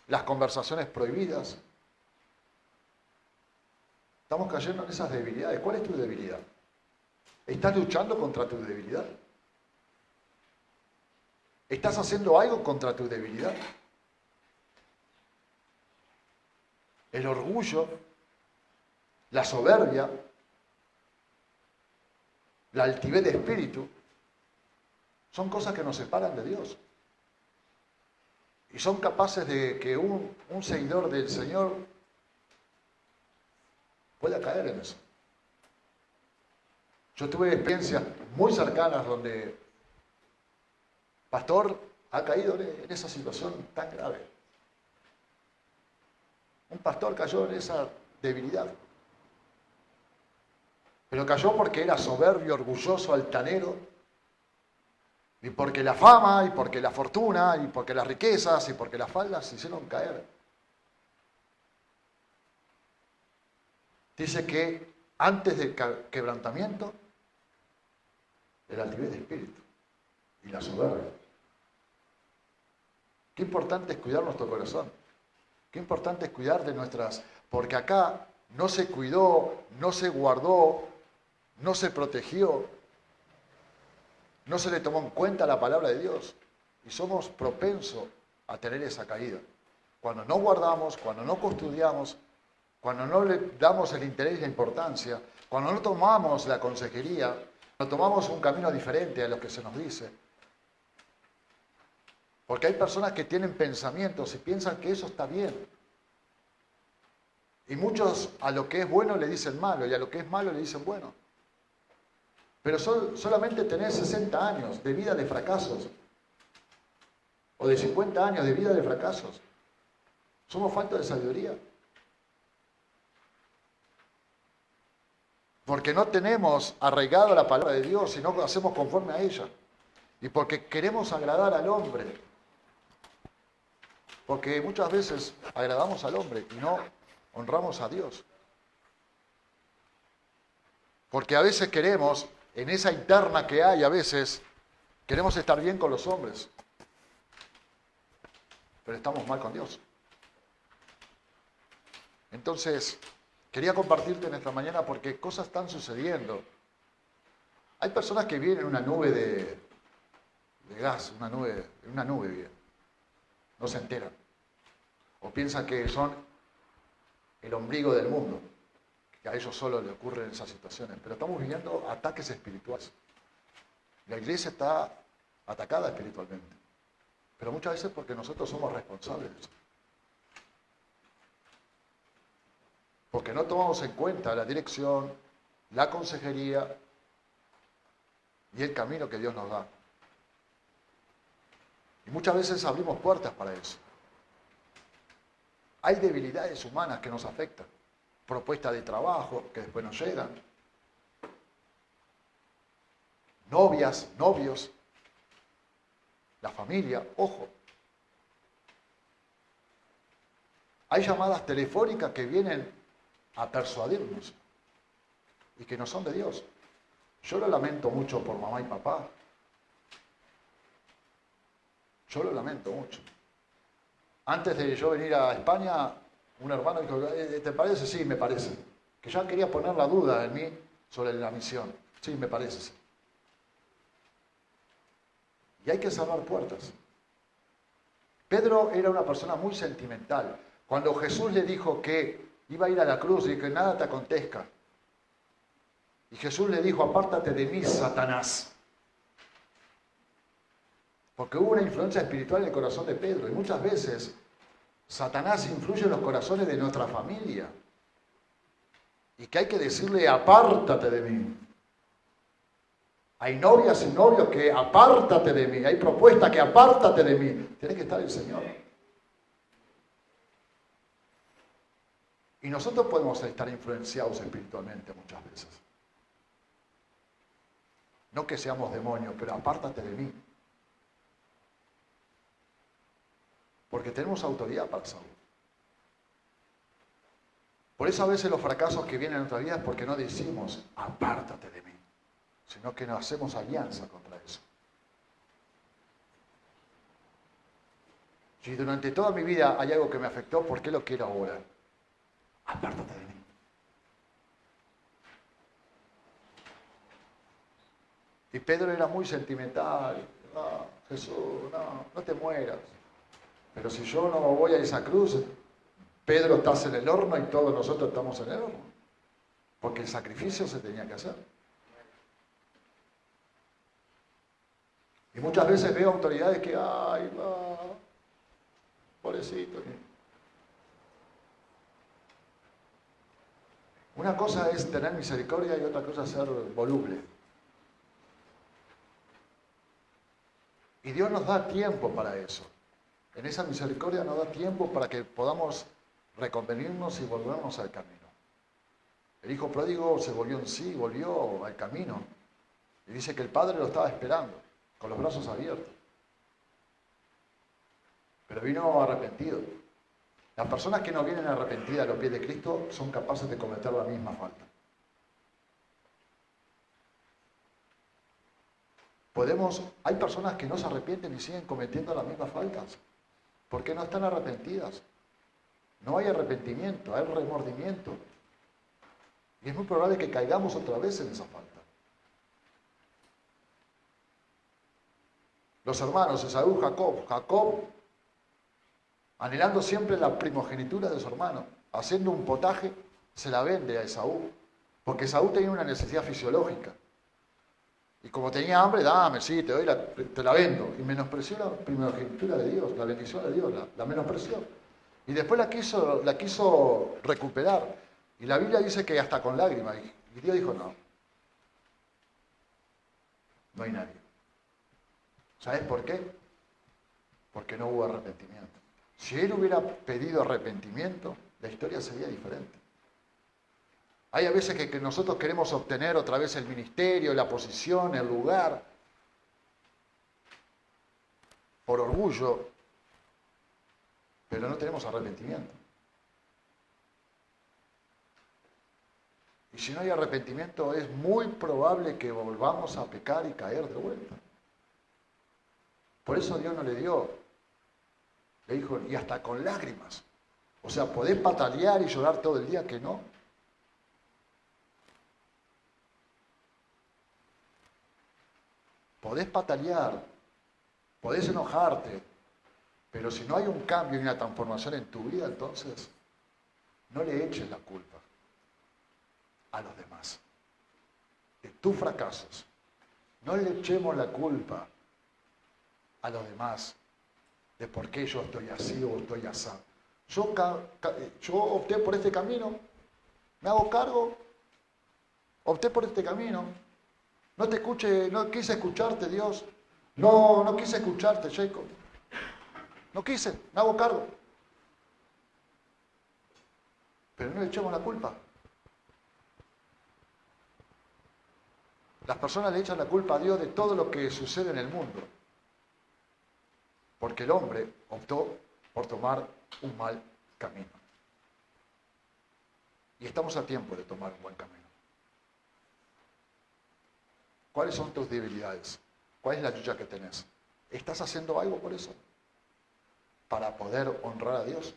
las conversaciones prohibidas. Estamos cayendo en esas debilidades. ¿Cuál es tu debilidad? ¿Estás luchando contra tu debilidad? ¿Estás haciendo algo contra tu debilidad? El orgullo, la soberbia, la altivez de espíritu Son cosas que nos separan de Dios. Y son capaces de que un seguidor del Señor pueda caer en eso. Yo tuve experiencias muy cercanas donde pastor ha caído en esa situación tan grave. Un pastor cayó en esa debilidad. Pero cayó porque era soberbio, orgulloso, altanero. Y porque la fama, y porque la fortuna, y porque las riquezas, y porque las faldas se hicieron caer. Dice que antes del quebrantamiento, el altivez de espíritu y la soberbia. Qué importante es cuidar nuestro corazón. Qué importante es cuidar de nuestras... Porque acá no se cuidó, no se guardó, no se protegió, no se le tomó en cuenta la palabra de Dios. Y somos propensos a tener esa caída. Cuando no guardamos, cuando no custodiamos, cuando no le damos el interés y la importancia, cuando no tomamos la consejería, no tomamos un camino diferente a lo que se nos dice. Porque hay personas que tienen pensamientos y piensan que eso está bien. Y muchos a lo que es bueno le dicen malo y a lo que es malo le dicen bueno. Pero solamente tener 60 años de vida de fracasos o de 50 años de vida de fracasos. Somos falta de sabiduría. Porque no tenemos arraigado la palabra de Dios y no hacemos conforme a ella. Y porque queremos agradar al hombre. Porque muchas veces agradamos al hombre y no honramos a Dios. Porque a veces queremos, en esa interna que hay a veces, queremos estar bien con los hombres. Pero estamos mal con Dios. Entonces, quería compartirte en esta mañana porque cosas están sucediendo. Hay personas que viven en una nube de gas, una nube viven. No se enteran. O piensan que son el ombligo del mundo, que a ellos solo les ocurren esas situaciones. Pero estamos viviendo ataques espirituales. La iglesia está atacada espiritualmente. Pero muchas veces porque nosotros somos responsables de eso. Porque no tomamos en cuenta la dirección, la consejería y el camino que Dios nos da. Y muchas veces abrimos puertas para eso. Hay debilidades humanas que nos afectan. Propuestas de trabajo que después nos llegan. Novias, novios. La familia, ojo. Hay llamadas telefónicas que vienen a persuadirnos y que no son de Dios. Yo lo lamento mucho por mamá y papá. Yo lo lamento mucho. Antes de yo venir a España, un hermano dijo, ¿te parece? Sí, me parece. Que ya quería poner la duda en mí sobre la misión. Sí, me parece. Sí. Y hay que cerrar puertas. Pedro era una persona muy sentimental. Cuando Jesús le dijo que iba a ir a la cruz y que nada te acontezca. Y Jesús le dijo, apártate de mí, Satanás. Porque hubo una influencia espiritual en el corazón de Pedro. Y muchas veces Satanás influye en los corazones de nuestra familia. Y que hay que decirle, apártate de mí. Hay novias y novios que apártate de mí. Hay propuestas que apártate de mí. Tiene que estar el Señor. Y nosotros podemos estar influenciados espiritualmente muchas veces. No que seamos demonios, pero apártate de mí. Porque tenemos autoridad para hacerlo. Por eso a veces los fracasos que vienen en nuestra vida es porque no decimos, apártate de mí, sino que nos hacemos alianza contra eso. Si durante toda mi vida hay algo que me afectó, ¿por qué lo quiero ahora? Apártate de mí. Y Pedro era muy sentimental. No, Jesús, no te mueras. Pero si yo no voy a esa cruz, Pedro estás en el horno y todos nosotros estamos en el horno. Porque el sacrificio se tenía que hacer. Y muchas veces veo autoridades que, ay, va, pobrecito. Una cosa es tener misericordia y otra cosa es ser voluble. Y Dios nos da tiempo para eso. En esa misericordia nos da tiempo para que podamos reconvenirnos y volvernos al camino. El hijo pródigo se volvió en sí, volvió al camino. Y dice que el padre lo estaba esperando, con los brazos abiertos. Pero vino arrepentido. Las personas que no vienen arrepentidas a los pies de Cristo son capaces de cometer la misma falta. Hay personas que no se arrepienten y siguen cometiendo las mismas faltas, porque no están arrepentidas. No hay arrepentimiento, hay remordimiento. Y es muy probable que caigamos otra vez en esa falta. Los hermanos, Esaú, Jacob, anhelando siempre la primogenitura de su hermano, haciendo un potaje, se la vende a Esaú, porque Esaú tenía una necesidad fisiológica. Y como tenía hambre, dame, sí, te la vendo. Y menospreció la primogenitura de Dios, la bendición de Dios, la menospreció. Y después la quiso recuperar. Y la Biblia dice que hasta con lágrimas. Y Dios dijo, no hay nadie. ¿Sabes por qué? Porque no hubo arrepentimiento. Si él hubiera pedido arrepentimiento, la historia sería diferente. Hay a veces que nosotros queremos obtener otra vez el ministerio, la posición, el lugar, por orgullo, pero no tenemos arrepentimiento. Y si no hay arrepentimiento, es muy probable que volvamos a pecar y caer de vuelta. Por eso Dios no le dio. Le dijo, y hasta con lágrimas. O sea, podés patalear y llorar todo el día, que no. Podés patalear, podés enojarte, pero si no hay un cambio y una transformación en tu vida, entonces no le eches la culpa a los demás de tus fracasos. No le echemos la culpa a los demás de por qué yo estoy así o estoy así. Yo opté por este camino, me hago cargo, opté por este camino. No quise escucharte, Dios. No quise escucharte, Jacob. No quise, me hago cargo. Pero no le echemos la culpa. Las personas le echan la culpa a Dios de todo lo que sucede en el mundo. Porque el hombre optó por tomar un mal camino. Y estamos a tiempo de tomar un buen camino. ¿Cuáles son tus debilidades? ¿Cuál es la lucha que tenés? ¿Estás haciendo algo por eso? Para poder honrar a Dios.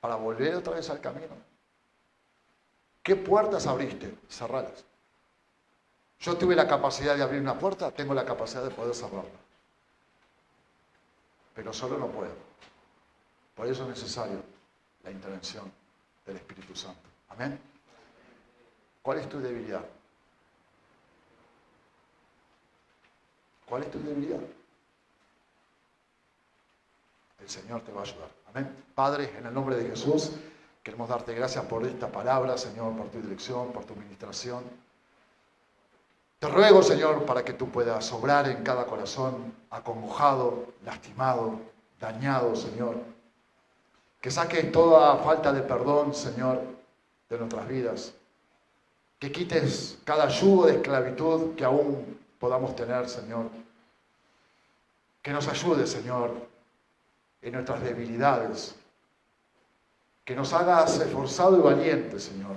Para volver otra vez al camino. ¿Qué puertas abriste? Cerralas. Yo tuve la capacidad de abrir una puerta, tengo la capacidad de poder cerrarla. Pero solo no puedo. Por eso es necesario la intervención del Espíritu Santo. Amén. ¿Cuál es tu debilidad? ¿Cuál es tu debilidad? El Señor te va a ayudar. Amén. Padre, en el nombre de Jesús, queremos darte gracias por esta palabra, Señor, por tu dirección, por tu ministración. Te ruego, Señor, para que tú puedas obrar en cada corazón acongojado, lastimado, dañado, Señor. Que saques toda falta de perdón, Señor, de nuestras vidas. Que quites cada yugo de esclavitud que aún podamos tener, Señor. Que nos ayude, Señor, en nuestras debilidades. Que nos hagas esforzado y valiente, Señor.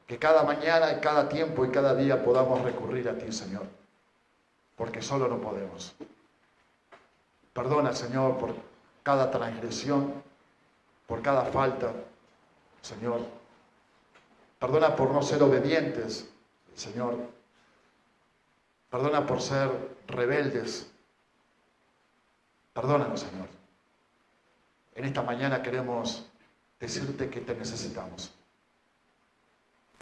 Que cada mañana, y cada tiempo y cada día podamos recurrir a ti, Señor. Porque solo no podemos. Perdona, Señor, por cada transgresión, por cada falta, Señor. Perdona por no ser obedientes, Señor. Perdona por ser rebeldes. Perdónanos, Señor. En esta mañana queremos decirte que te necesitamos.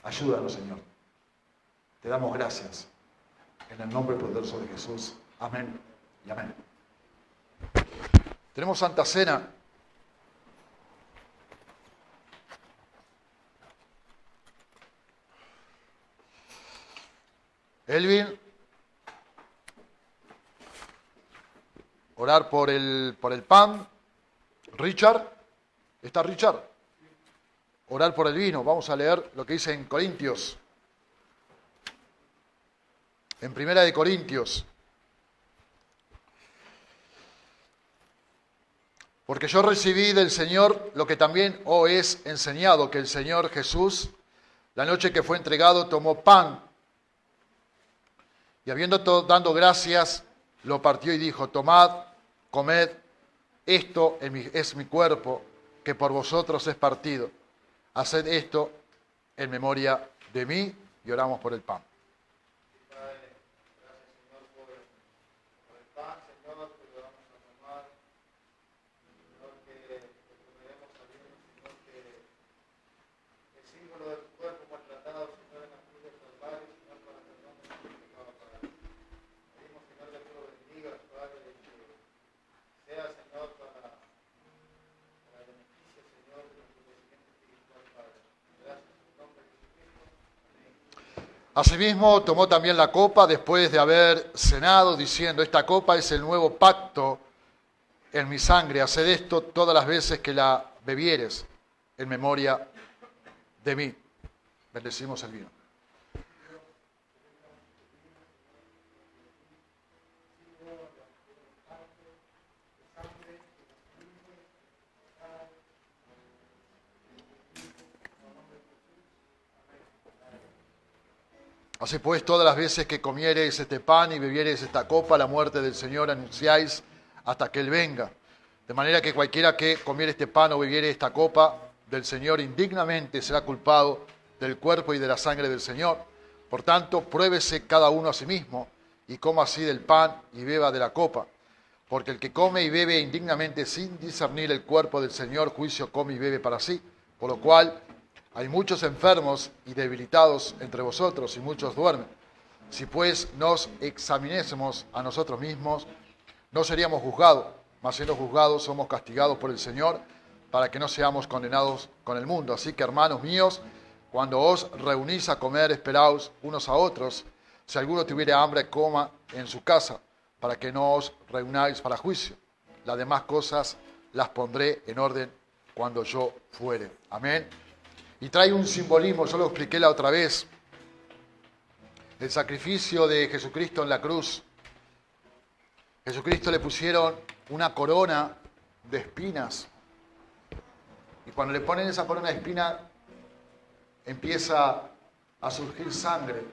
Ayúdanos, Señor. Te damos gracias. En el nombre poderoso de Jesús. Amén y amén. Tenemos Santa Cena. Elvin, orar por el pan. Richard, ¿está Richard? Orar por el vino. Vamos a leer lo que dice en Corintios. En Primera de Corintios. Porque yo recibí del Señor lo que también os es enseñado, que el Señor Jesús, la noche que fue entregado, tomó pan y habiendo dando gracias, lo partió y dijo: tomad, comed, esto es mi cuerpo, que por vosotros es partido. Haced esto en memoria de mí. Y oramos por el pan. Asimismo, tomó también la copa después de haber cenado, diciendo: esta copa es el nuevo pacto en mi sangre. Haced esto todas las veces que la bebieres, en memoria de mí. Bendecimos el vino. Así pues, todas las veces que comiereis este pan y bebiereis esta copa, la muerte del Señor anunciáis hasta que Él venga. De manera que cualquiera que comiere este pan o bebiere esta copa del Señor indignamente será culpado del cuerpo y de la sangre del Señor. Por tanto, pruébese cada uno a sí mismo y coma así del pan y beba de la copa. Porque el que come y bebe indignamente sin discernir el cuerpo del Señor, juicio come y bebe para sí. Por lo cual hay muchos enfermos y debilitados entre vosotros, y muchos duermen. Si pues nos examinésemos a nosotros mismos, no seríamos juzgados, mas siendo juzgados somos castigados por el Señor, para que no seamos condenados con el mundo. Así que, hermanos míos, cuando os reunís a comer, esperaos unos a otros. Si alguno tuviere hambre, coma en su casa, para que no os reunáis para juicio. Las demás cosas las pondré en orden cuando yo fuere. Amén. Y trae un simbolismo, yo lo expliqué la otra vez. El sacrificio de Jesucristo en la cruz. Jesucristo le pusieron una corona de espinas. Y cuando le ponen esa corona de espinas, empieza a surgir sangre.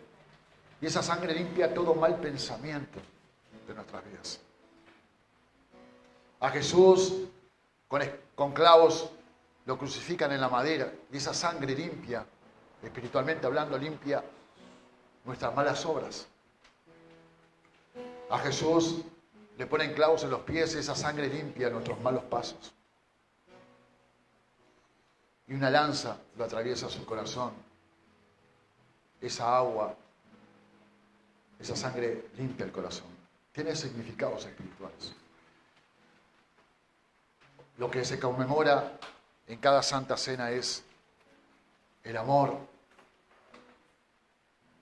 Y esa sangre limpia todo mal pensamiento de nuestras vidas. A Jesús con clavos lo crucifican en la madera y esa sangre limpia, espiritualmente hablando, limpia nuestras malas obras. A Jesús le ponen clavos en los pies y esa sangre limpia nuestros malos pasos. Y una lanza lo atraviesa su corazón. Esa agua, esa sangre limpia el corazón. Tiene significados espirituales. Lo que se conmemora en cada Santa Cena es el amor,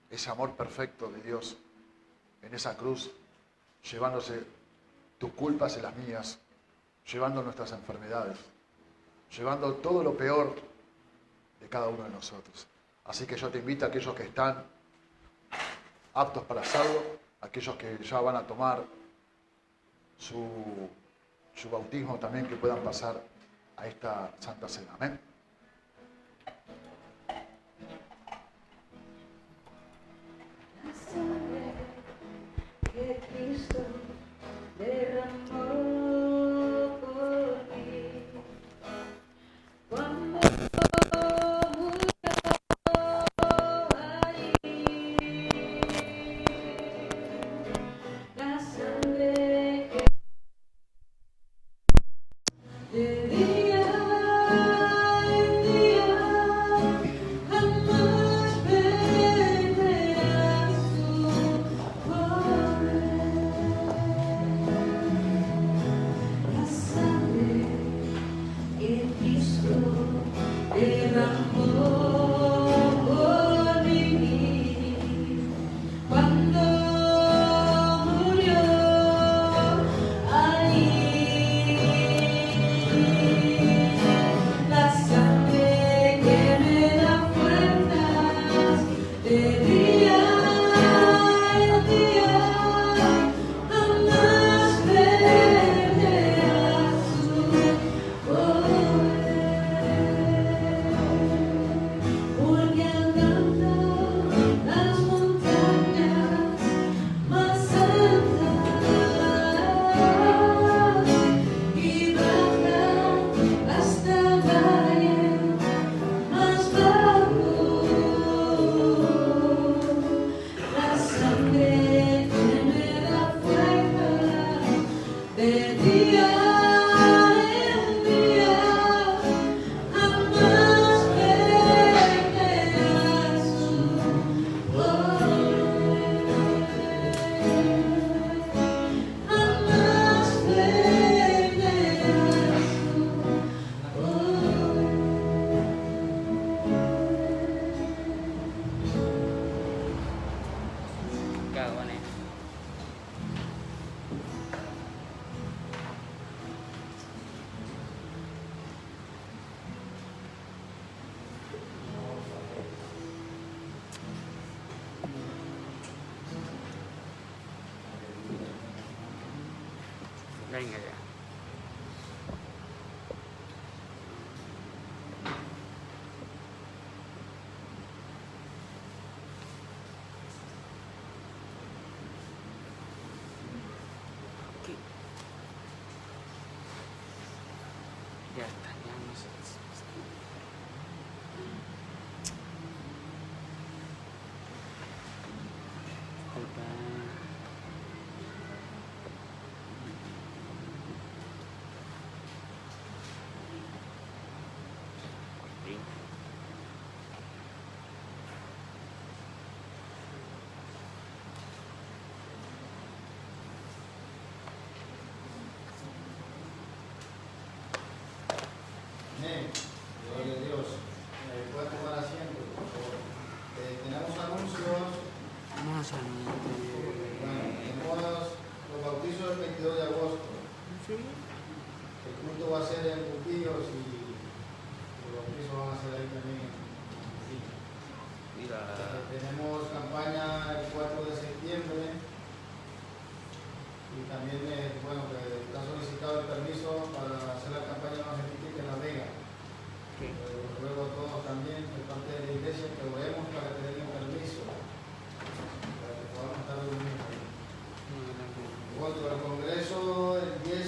ese amor perfecto de Dios en esa cruz, llevándose tus culpas y las mías, llevando nuestras enfermedades, llevando todo lo peor de cada uno de nosotros. Así que yo te invito a aquellos que están aptos para hacerlo, aquellos que ya van a tomar su bautismo también, que puedan pasar a esta Santa Cena. Amén. La sangre que Cristo derramó por mí cuando murió allí. La sangre que de día día, jamás perderás su poder. Jamás perderás su poder. Cagones. Venga ya. Aquí. Ya está, ya no sé. Disculpa. Sí. Amén. Gloria a Dios. Puede tomar asiento, por favor. Tenemos anuncios. Vamos a Bueno, tenemos los bautizos del 22 de agosto. El culto va a ser en Buquillos y los bautizos van a ser ahí también en Buquillos. Mira. Tenemos campaña el 4 de septiembre. Y también, bueno, que está solicitado el permiso para hacer la campaña evangelística en La Vega. ¿Qué? Ruego a todos también, de parte de la iglesia, que oremos para que den el permiso, para que podamos estar reunidos ahí. Otro, el congreso el 10,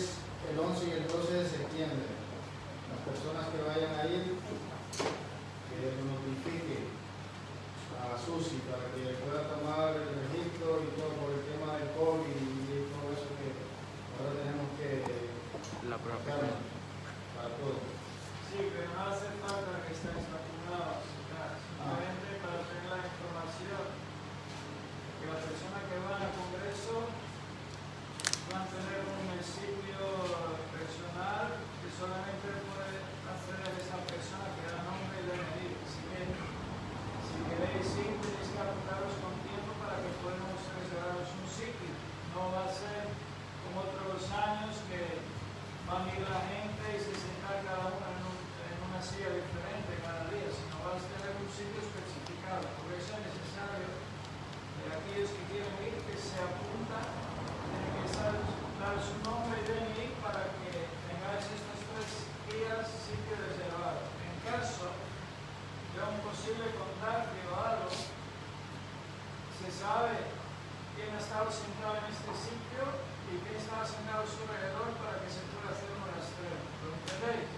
el 11 y el 12 de septiembre. Las personas que vayan a ir, que lo notifiquen a Susi para que pueda tomar el registro y todo por el tema del COVID y todo eso que ahora tenemos que La propia. sacar para todos. Sí, pero no hace falta que estéis vacunados, simplemente para tener la información que las personas que van al Congreso van a tener un municipio personal que solamente puede acceder a esa persona que da nombre y DNI. Así que si queréis ir, tenéis que apuntaros con tiempo para que podamos reservaros un sitio. No va a ser como otros años que va a ir la gente y se sienta cada uno en una silla diferente cada día, sino vas a tener un sitio especificado. Por eso es necesario que aquellos que quieren ir, que se apuntan, tienen que dar su nombre y DNI para que tengáis estos 3 días sitio reservado. En caso de un posible contagio o algo, se sabe quién ha estado sentado en este sitio y quién estaba sentado a su alrededor para que se pueda hacer un rastreo. ¿Lo entendéis?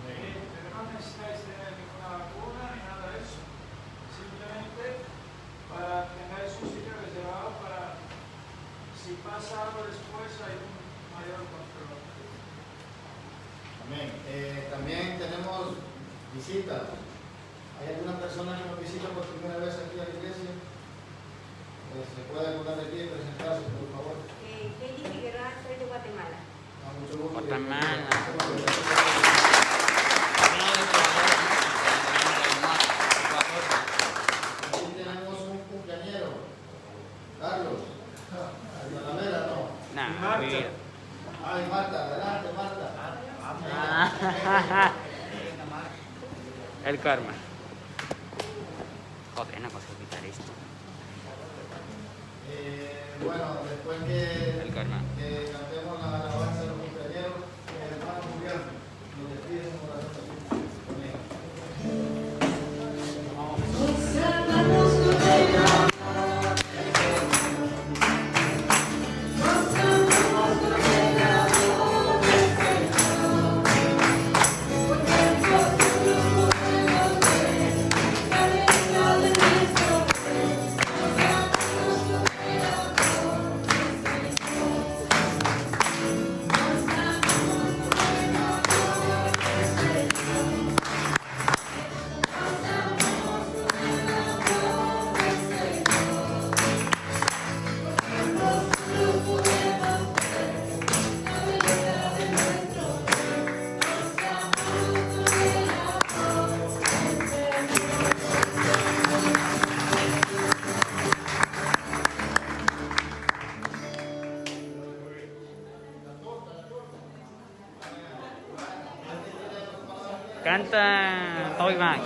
Pero no necesitáis tener ninguna vacuna ni nada de eso. Simplemente para que tengáis un sitio reservado para si pasa algo después hay un mayor control. Amén. También tenemos visitas. ¿Hay alguna persona que nos visita por primera vez aquí a la iglesia? ¿Se puede poner de pie y presentarse, por favor? Kelly Figueroa, soy de Guatemala. A mucho gusto. Guatemala. Aquí tenemos un cumpleañero. Carlos. Talavera, no. Nah, Marta. cuida. Ay, Marta, adelante, Marta. El karma. Joder, no consigo quitar esto. Bueno, después que El karma. cantemos la alabanza de los cumpleañeros, el hermano Julián nos despide en oración. Amén. Consagramos tu reino. Consagramos tu reino, porque el futuro podemos ver, la reina de nuestro rey. Consagramos tu reino, Canta Toy Mac.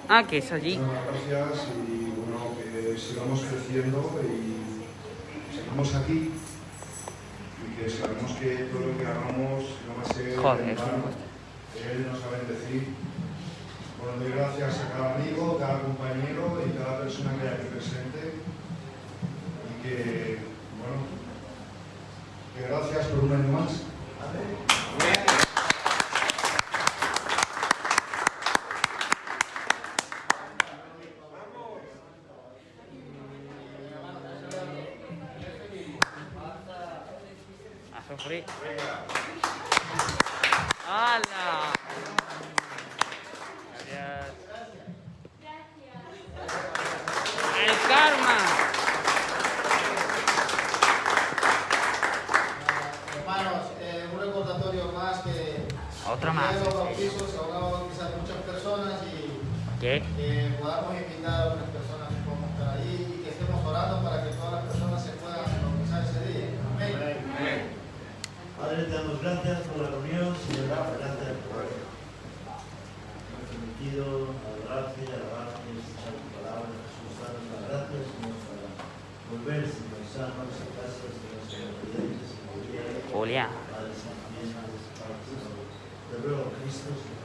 Ah, que es allí. Muchas gracias y bueno, que sigamos creciendo y seguimos aquí y que sabemos que todo lo que hagamos no va a ser Joder, en vano. Él nos va a bendecir. Bueno, doy gracias a cada amigo, cada compañero y cada persona que hay aquí presente y que, bueno, que gracias por un año más. A sufrir. ¡Hala! Gracias. ¡El karma! Hermanos, un recordatorio más que Otra más. en los bautizos se van a bautizar muchas personas y ¿Qué? que podamos invitar a otras personas que podamos estar ahí y que estemos orando para que todas las personas se puedan bautizar ese día. Amén. Padre, te damos gracias por la reunión, Señor, gracias por haber permitido adorarte y alabarte y escuchar tu palabra. Jesús, danos las gracias, Señor, para volver, Señor, sanos a casa, Señor, creyentes, Señor, Julia. Padre, Santo, bien, Padre, Señor, te ruego, Cristo, Señor,